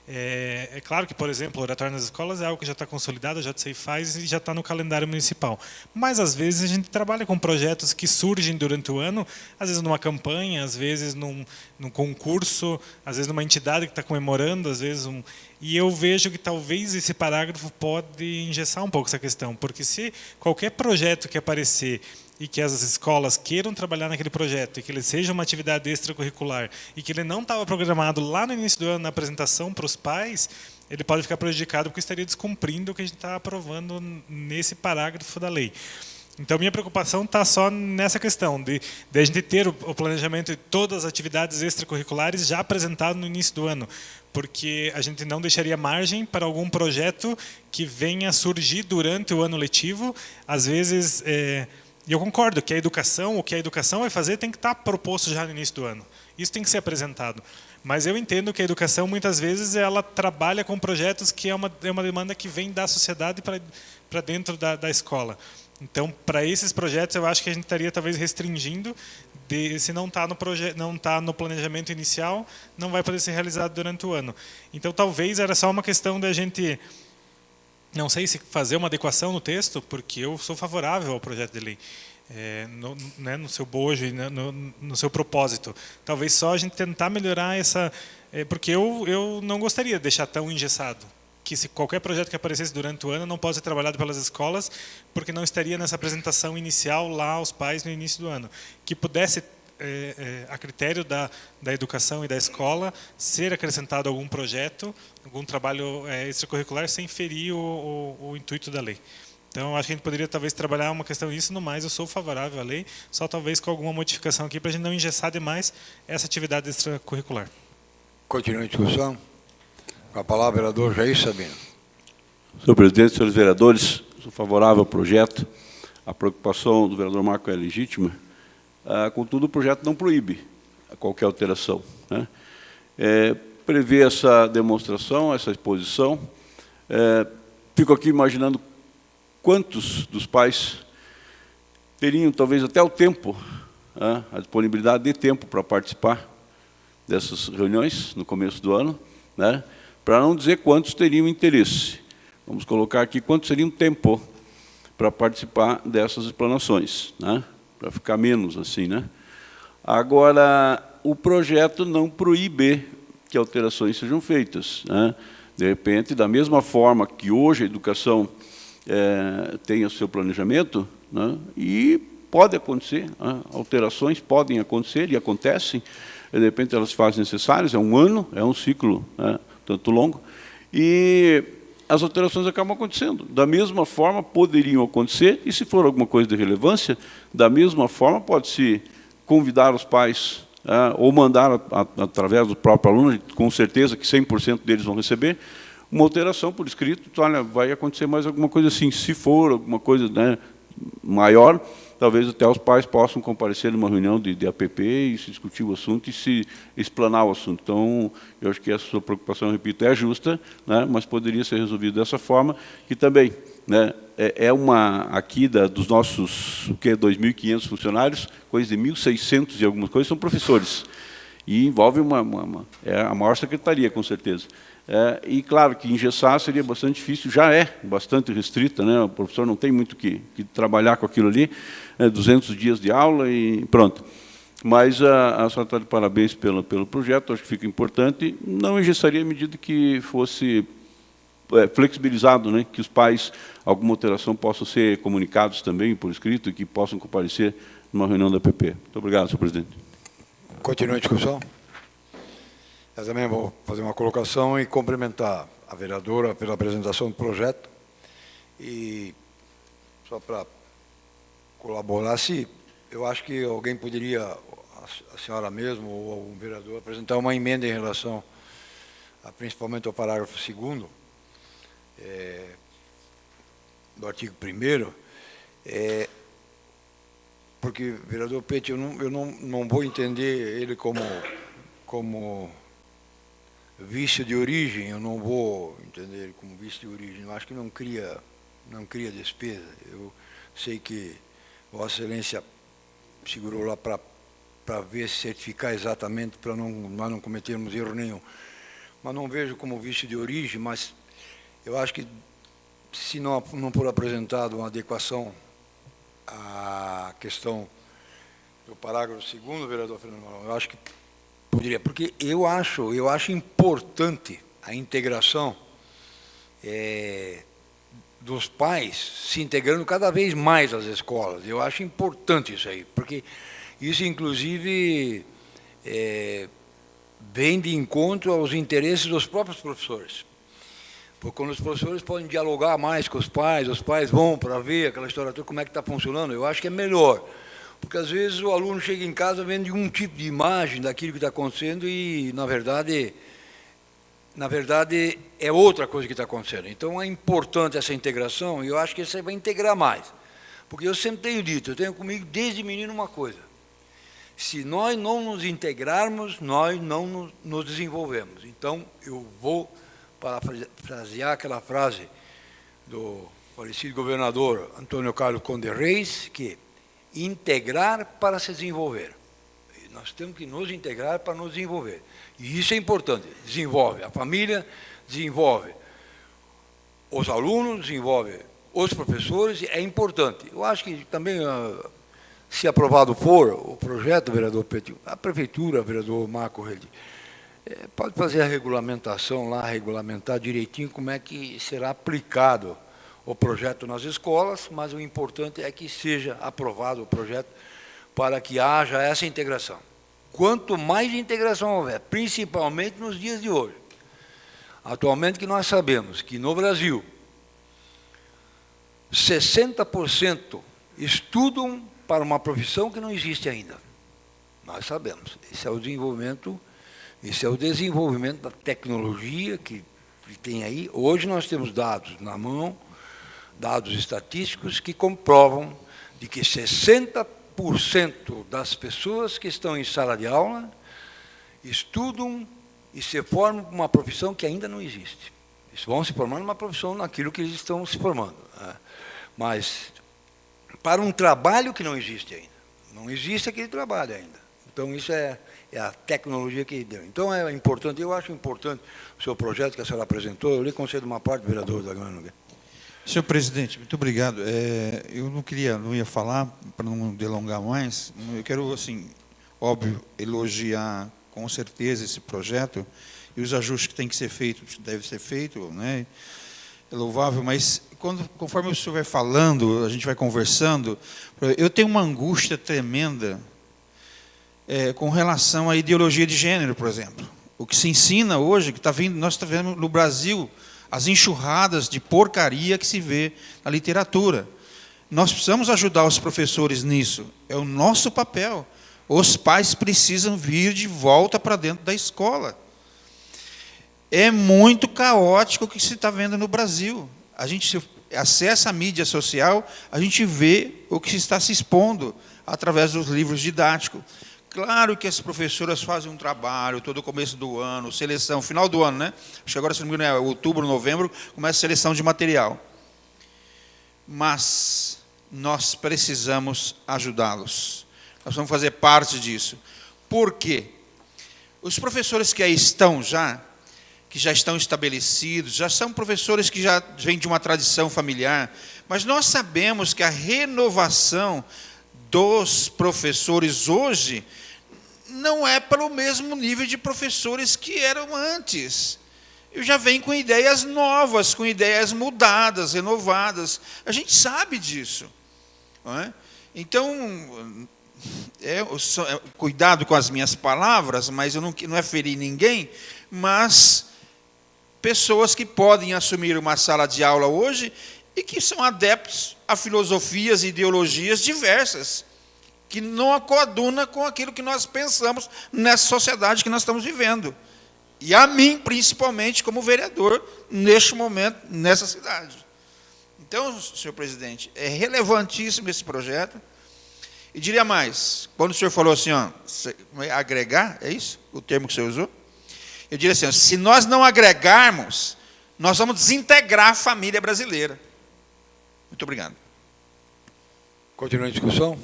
É claro que, por exemplo, o oratório nas escolas é algo que já está consolidado, a JCI faz e já está no calendário municipal. Mas, às vezes, a gente trabalha com projetos que surgem durante o ano, às vezes numa campanha, às vezes num concurso, às vezes numa entidade que está comemorando, às vezes E eu vejo que talvez esse parágrafo pode engessar um pouco essa questão, porque se qualquer projeto que aparecer e que as escolas queiram trabalhar naquele projeto e que ele seja uma atividade extracurricular e que ele não estava programado lá no início do ano na apresentação para os pais, ele pode ficar prejudicado porque estaria descumprindo o que a gente está aprovando nesse parágrafo da lei. Então, minha preocupação está só nessa questão de a gente ter o planejamento de todas as atividades extracurriculares já apresentado no início do ano, porque a gente não deixaria margem para algum projeto que venha a surgir durante o ano letivo. Às vezes, e eu concordo que o que a educação vai fazer tem que estar proposto já no início do ano. Isso tem que ser apresentado. Mas eu entendo que a educação, muitas vezes, ela trabalha com projetos que é uma demanda que vem da sociedade para dentro da escola. Então, para esses projetos, eu acho que a gente estaria talvez restringindo, se não está no planejamento inicial, não vai poder ser realizado durante o ano. Então, talvez era só uma questão da gente, não sei se fazer uma adequação no texto, porque eu sou favorável ao projeto de lei, no seu bojo e no seu propósito. Talvez só a gente tentar melhorar essa... porque eu não gostaria de deixar tão engessado, que se qualquer projeto que aparecesse durante o ano não pode ser trabalhado pelas escolas, porque não estaria nessa apresentação inicial lá aos pais no início do ano. Que pudesse, a critério da educação e da escola, ser acrescentado algum projeto, algum trabalho extracurricular, sem ferir o intuito da lei. Então, acho que a gente poderia talvez trabalhar uma questão disso, no mais eu sou favorável à lei, só talvez com alguma modificação aqui, para a gente não engessar demais essa atividade extracurricular. Continua a discussão. Com a palavra, vereador Jair Sabino. Senhor presidente, senhores vereadores, sou favorável ao projeto. A preocupação do vereador Marco é legítima. Contudo, o projeto não proíbe qualquer alteração, né? Prevê essa demonstração, essa exposição. Fico aqui imaginando quantos dos pais teriam, talvez até o tempo, a disponibilidade de tempo para participar dessas reuniões no começo do ano, né? Para não dizer quantos teriam interesse. Vamos colocar aqui quanto seria um tempo para participar dessas explanações, né? Para ficar menos assim, né? Agora, o projeto não proíbe que alterações sejam feitas, né? De repente, da mesma forma que hoje a educação tem o seu planejamento, né? E pode acontecer, né? Alterações podem acontecer e acontecem, de repente elas fazem necessárias, é um ano, é um ciclo, né? Tanto longo, e as alterações acabam acontecendo. Da mesma forma, poderiam acontecer, e se for alguma coisa de relevância, da mesma forma, pode-se convidar os pais, ou mandar, através do próprio aluno, com certeza que 100% deles vão receber, uma alteração por escrito, então, olha, vai acontecer mais alguma coisa assim, se for alguma coisa, né, maior, talvez até os pais possam comparecer numa reunião de APP e se discutir o assunto e se explanar o assunto. Então, eu acho que essa sua preocupação, repito, é justa, né, mas poderia ser resolvido dessa forma, que também, né, aqui dos nossos 2.500 funcionários, coisa de 1.600 e algumas coisas, são professores. E envolve a maior secretaria, com certeza. E, claro, que engessar seria bastante difícil, já é bastante restrita, né? O professor não tem muito que trabalhar com aquilo ali, 200 dias de aula e pronto. Mas a senhora está de parabéns pelo projeto, acho que fica importante. Não engessaria à medida que fosse flexibilizado, né? Que os pais, alguma alteração, possam ser comunicados também por escrito e que possam comparecer numa reunião da APP. Muito obrigado, senhor presidente. Continua a discussão. Eu também vou fazer uma colocação e cumprimentar a vereadora pela apresentação do projeto. E só para colaborar, se eu acho que alguém poderia, a senhora mesmo ou algum vereador, apresentar uma emenda em relação, principalmente ao parágrafo 2º, do artigo 1º, porque, vereador Pete, eu não vou entender ele como vício de origem, eu não vou entender ele como vício de origem, eu acho que não cria despesa. Eu sei que Vossa Excelência segurou lá para ver, certificar exatamente, para nós não cometermos erro nenhum. Mas não vejo como vício de origem, mas eu acho que, se não for apresentado uma adequação à questão do parágrafo 2º, vereador Fernando Marão, eu acho que poderia, porque eu acho importante a integração dos pais se integrando cada vez mais às escolas. Eu acho importante isso aí, porque isso, inclusive, vem de encontro aos interesses dos próprios professores. Porque quando os professores podem dialogar mais com os pais vão para ver aquela história toda, como é que está funcionando, eu acho que é melhor. Porque às vezes o aluno chega em casa vendo um tipo de imagem daquilo que está acontecendo e, na verdade, é outra coisa que está acontecendo. Então é importante essa integração e eu acho que você vai integrar mais. Porque eu sempre tenho dito, eu tenho comigo desde menino uma coisa: se nós não nos integrarmos, nós não nos desenvolvemos. Então eu vou parafrasear aquela frase do falecido governador Antônio Carlos Conde Reis, que integrar para se desenvolver. E nós temos que nos integrar para nos desenvolver. E isso é importante. Desenvolve a família, desenvolve os alunos, desenvolve os professores, é importante. Eu acho que também, se aprovado for o projeto, vereador Petit, a prefeitura, vereador Marco Rede, pode fazer a regulamentação lá, regulamentar direitinho como é que será aplicado o projeto nas escolas, mas o importante é que seja aprovado o projeto para que haja essa integração. Quanto mais integração houver, principalmente nos dias de hoje, atualmente que nós sabemos que no Brasil 60% estudam para uma profissão que não existe ainda. Nós sabemos. Esse é o desenvolvimento da tecnologia que tem aí. Hoje nós temos dados na mão, dados estatísticos que comprovam de que 60% das pessoas que estão em sala de aula estudam e se formam para uma profissão que ainda não existe. Eles vão se formar numa profissão naquilo que eles estão se formando. Mas para um trabalho que não existe ainda. Não existe aquele trabalho ainda. Então, isso é a tecnologia que deu. Então, é importante, eu acho importante o seu projeto que a senhora apresentou. Eu lhe concedo uma parte, vereador da Câmara Nogueira. Senhor presidente, muito obrigado. Eu não ia falar, para não delongar mais, eu quero, assim, óbvio, elogiar com certeza esse projeto e os ajustes que tem que ser feitos, deve ser feito, né? É louvável, mas conforme o senhor vai falando, a gente vai conversando, eu tenho uma angústia tremenda com relação à ideologia de gênero, por exemplo. O que se ensina hoje, que nós estamos vendo no Brasil, as enxurradas de porcaria que se vê na literatura. Nós precisamos ajudar os professores nisso, é o nosso papel. Os pais precisam vir de volta para dentro da escola. É muito caótico o que se está vendo no Brasil. A gente acessa a mídia social, a gente vê o que se está se expondo através dos livros didáticos. Claro que as professoras fazem um trabalho todo começo do ano, seleção, final do ano, né? Acho que agora, se não me engano, é outubro, novembro, começa a seleção de material. Mas nós precisamos ajudá-los. Nós vamos fazer parte disso. Por quê? Os professores que aí estão que já estão estabelecidos, já são professores que já vêm de uma tradição familiar, mas nós sabemos que a renovação dos professores hoje não é para o mesmo nível de professores que eram antes. Eu já venho com ideias novas, com ideias mudadas, renovadas. A gente sabe disso. Não é? Então, cuidado com as minhas palavras, mas eu não é ferir ninguém, mas pessoas que podem assumir uma sala de aula hoje e que são adeptos a filosofias e ideologias diversas, que não coaduna com aquilo que nós pensamos nessa sociedade que nós estamos vivendo. E a mim, principalmente, como vereador, neste momento, nessa cidade. Então, senhor presidente, é relevantíssimo esse projeto. E diria mais, quando o senhor falou assim, agregar, é isso o termo que o senhor usou? Eu diria assim, se nós não agregarmos, nós vamos desintegrar a família brasileira. Muito obrigado. Continua a discussão?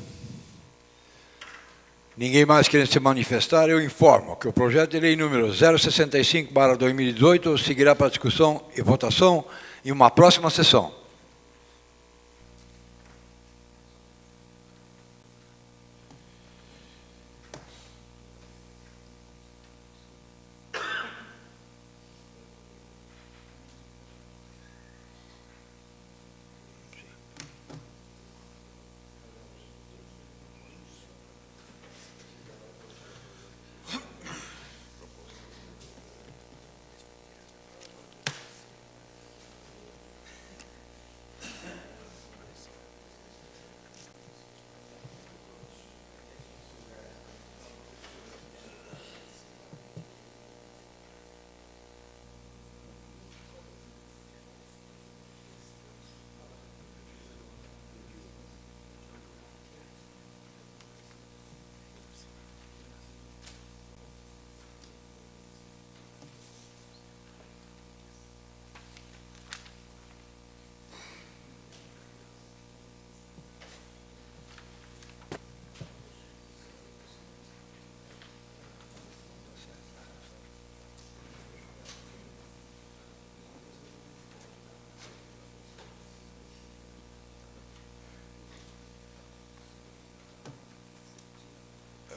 Ninguém mais querendo se manifestar, eu informo que o projeto de lei número 065/2018 seguirá para discussão e votação em uma próxima sessão.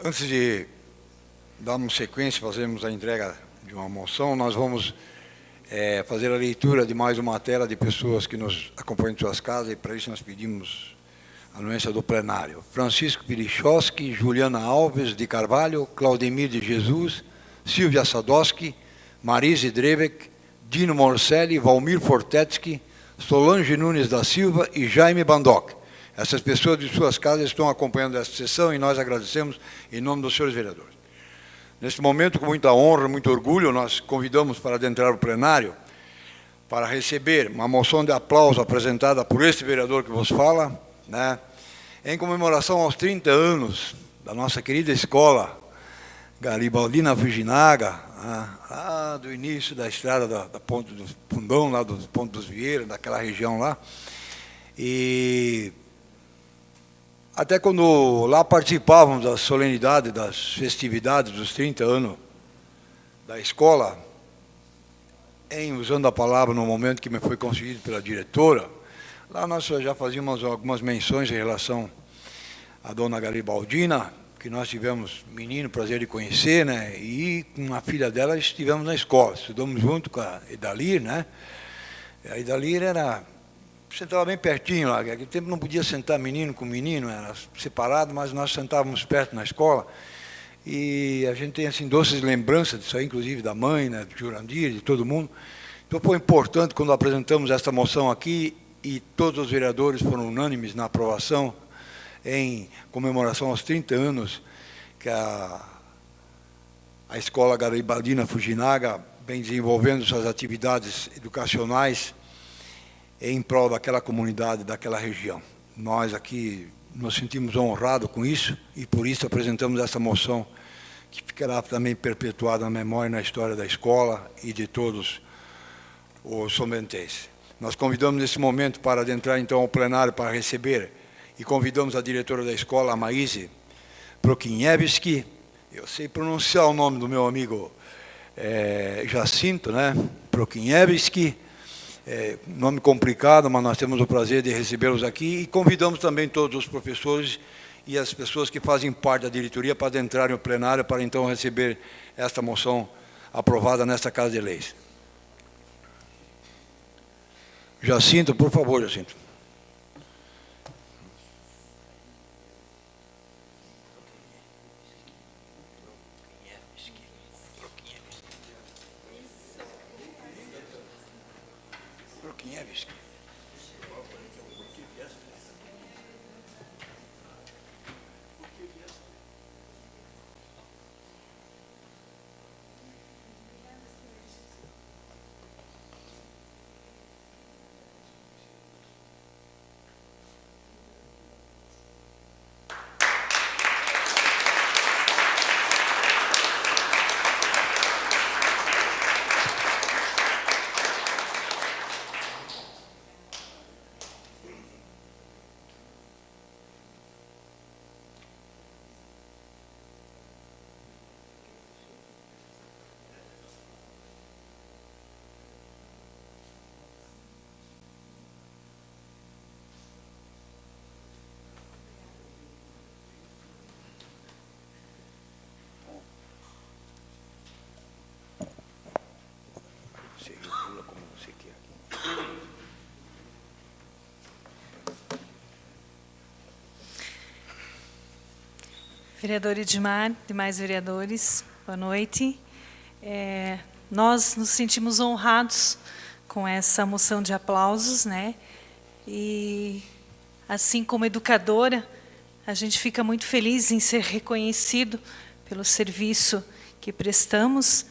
Antes de darmos sequência, fazermos a entrega de uma moção, nós vamos fazer a leitura de mais uma tela de pessoas que nos acompanham em suas casas, e para isso nós pedimos a anuência do plenário. Francisco Pirichowski, Juliana Alves de Carvalho, Claudemir de Jesus, Silvia Sadowski, Marise Drevek, Dino Morcelli, Valmir Fortetsky, Solange Nunes da Silva e Jaime Bandoc. Essas pessoas de suas casas estão acompanhando esta sessão e nós agradecemos em nome dos senhores vereadores. Neste momento, com muita honra, muito orgulho, nós convidamos para adentrar o plenário para receber uma moção de aplauso apresentada por este vereador que vos fala, né, em comemoração aos 30 anos da nossa querida escola Garibaldina Fujinaga, lá do início da estrada da Ponte do Fundão, lá do Ponte dos Vieiras, daquela região lá. E até quando lá participávamos da solenidade, das festividades dos 30 anos da escola, usando a palavra no momento que me foi concedido pela diretora, lá nós já fazíamos algumas menções em relação à dona Garibaldina, que nós tivemos menino prazer de conhecer, né? E com a filha dela estivemos na escola, estudamos junto com a Idalir, né? A Idalir sentava bem pertinho lá, naquele tempo não podia sentar menino com menino, era separado, mas nós sentávamos perto na escola, e a gente tem assim doces lembranças disso aí, inclusive da mãe, né, do Jurandir, de todo mundo. Então foi importante quando apresentamos esta moção aqui, e todos os vereadores foram unânimes na aprovação, em comemoração aos 30 anos que a Escola Garibaldina Fujinaga vem desenvolvendo suas atividades educacionais em prol daquela comunidade, daquela região. Nós aqui nos sentimos honrados com isso e por isso apresentamos essa moção que ficará também perpetuada na memória e na história da escola e de todos os somentenses. Nós convidamos nesse momento para adentrar então ao plenário para receber e convidamos a diretora da escola, a Maíse Prokinevski. Eu sei pronunciar o nome do meu amigo Jacinto, né? Prokinevski. Nome complicado, mas nós temos o prazer de recebê-los aqui e convidamos também todos os professores e as pessoas que fazem parte da diretoria para adentrarem o plenário para então receber esta moção aprovada nesta Casa de Leis. Jacinto, por favor, Jacinto. Vereador Edmar, demais vereadores, boa noite. Nós nos sentimos honrados com essa moção de aplausos, né? E, assim como educadora, a gente fica muito feliz em ser reconhecido pelo serviço que prestamos.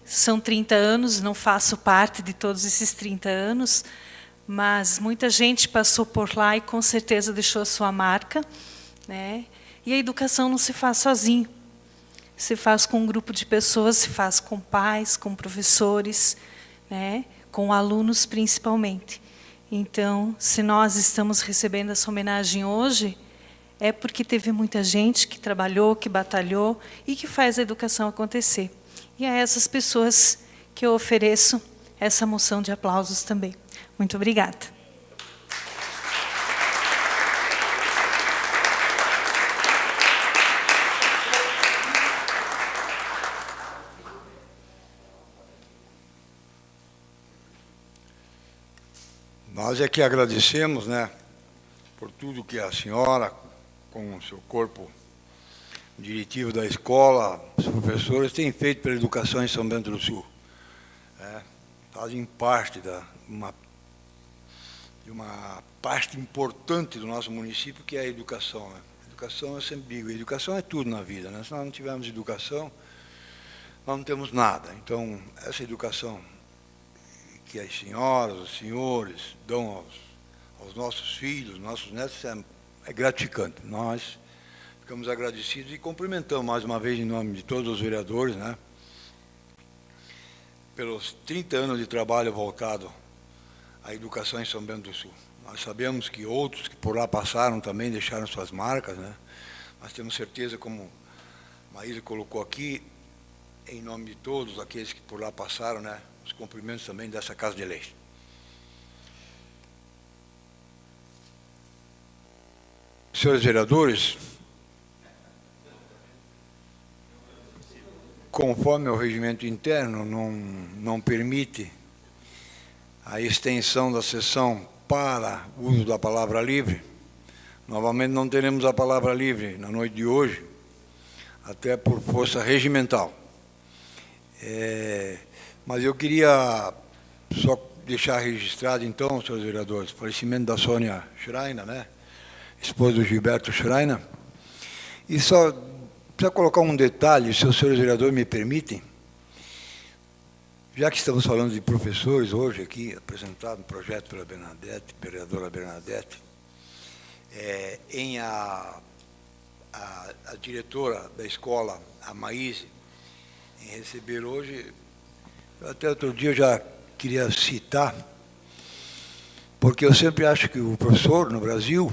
São 30 anos, não faço parte de todos esses 30 anos, mas muita gente passou por lá e com certeza deixou a sua marca, né? E a educação não se faz sozinho, se faz com um grupo de pessoas, se faz com pais, com professores, né? Com alunos principalmente. Então, se nós estamos recebendo essa homenagem hoje, é porque teve muita gente que trabalhou, que batalhou e que faz a educação acontecer. E a essas pessoas que eu ofereço essa moção de aplausos também. Muito obrigada. Nós é que agradecemos, né, por tudo que a senhora, com o seu corpo diretivo da escola, os professores, têm feito pela educação em São Bento do Sul. Fazem parte de uma parte importante do nosso município, que é a educação. Né? Educação, eu sempre digo, educação é tudo na vida. Né? Se nós não tivermos educação, nós não temos nada. Então, essa educação que as senhoras, os senhores dão aos nossos filhos, nossos netos, é gratificante. Nós ficamos agradecidos e cumprimentamos mais uma vez em nome de todos os vereadores, né, pelos 30 anos de trabalho voltado à educação em São Bento do Sul. Nós sabemos que outros que por lá passaram também deixaram suas marcas, né, mas temos certeza, como a Maísa colocou aqui, em nome de todos aqueles que por lá passaram, né, os cumprimentos também dessa Casa de Leis. Senhores vereadores, conforme o regimento interno não permite a extensão da sessão para o uso da palavra livre, novamente não teremos a palavra livre na noite de hoje, até por força regimental. Mas eu queria só deixar registrado, então, senhores vereadores, o falecimento da Sônia Schreiner, né, esposa do Gilberto Schreiner, e só precisa colocar um detalhe, se os senhores vereadores me permitem, já que estamos falando de professores hoje aqui, apresentado um projeto pela Bernadette, vereadora Bernadette, a diretora da escola, a Maíse, em receber hoje, até outro dia eu já queria citar, porque eu sempre acho que o professor no Brasil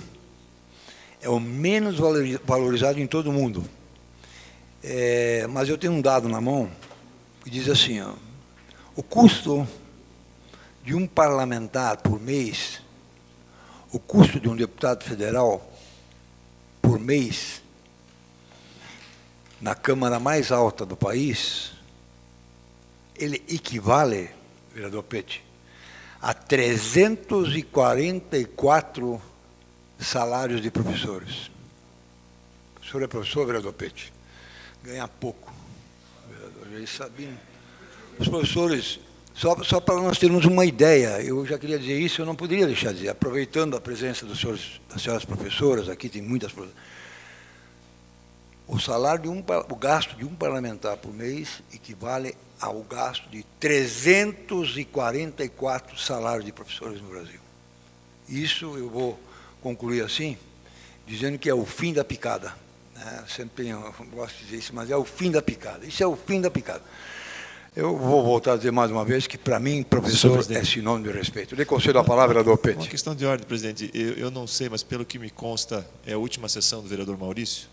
é o menos valorizado em todo o mundo. Mas eu tenho um dado na mão que diz assim, ó, o custo de um parlamentar por mês, o custo de um deputado federal por mês, na Câmara mais alta do país, ele equivale, vereador Pete, a 344 salários de professores. O senhor é professor, vereador Pete? Ganha pouco. Vereador, já sabiam. Os professores, só para nós termos uma ideia, eu já queria dizer isso, eu não poderia deixar de dizer, aproveitando a presença das senhoras professoras, aqui tem muitas professoras, o salário o gasto de um parlamentar por mês equivale ao gasto de 344 salários de professores no Brasil. Isso eu vou concluir assim, dizendo que é o fim da picada. Né? Sempre eu gosto de dizer isso, mas é o fim da picada. Isso é o fim da picada. Eu vou voltar a dizer mais uma vez que, para mim, professor é sinônimo de respeito. Eu lhe concedo a palavra, vereador Pete. Uma questão de ordem, presidente. Eu não sei, mas pelo que me consta, é a última sessão do vereador Maurício?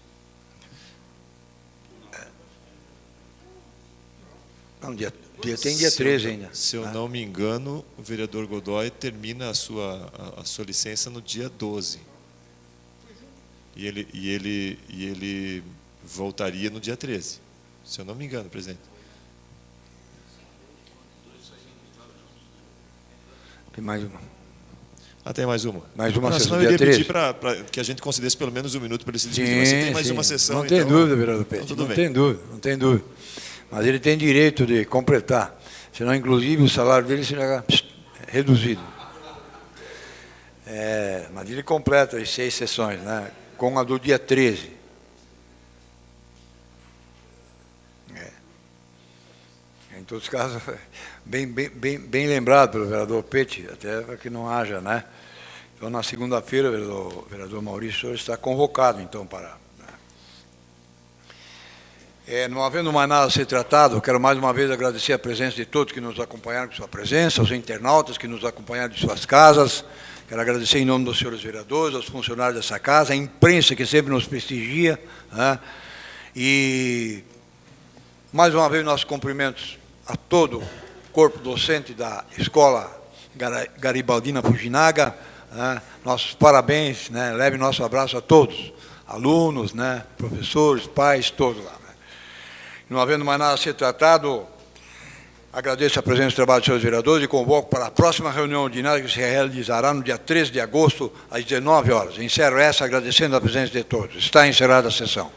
Não, tem dia 13 ainda. Se eu não me engano, o vereador Godoy termina a sua licença no dia 12. E ele voltaria no dia 13. Se eu não me engano, presidente. Tem mais uma. Tem mais uma. Mais uma sessão. Senão Eu iria 13. pedir para que a gente concedesse pelo menos um minuto para ele se despedir. Mas se tem mais uma sessão, não tem então, dúvida, vereador Pete. Então, não tem dúvida, não tem dúvida. Mas ele tem direito de completar. Senão, inclusive, o salário dele será reduzido. Mas ele completa as 6 sessões, né, com a do dia 13. Em todos os casos, bem lembrado pelo vereador Pete, até para que não haja, né? Então, na segunda-feira, o vereador Maurício está convocado, então, para... não havendo mais nada a ser tratado, quero mais uma vez agradecer a presença de todos que nos acompanharam com sua presença, aos internautas que nos acompanharam de suas casas, quero agradecer em nome dos senhores vereadores, aos funcionários dessa casa, a imprensa que sempre nos prestigia, né? E, mais uma vez, nossos cumprimentos a todo o corpo docente da Escola Garibaldina Fujinaga, né? Nossos parabéns, né? Leve nosso abraço a todos, alunos, né? Professores, pais, todos lá. Não havendo mais nada a ser tratado, Agradeço a presença e o trabalho dos senhores vereadores e convoco para a próxima reunião ordinária que se realizará no dia 13 de agosto, às 19 horas. Encerro essa agradecendo a presença de todos. Está encerrada a sessão.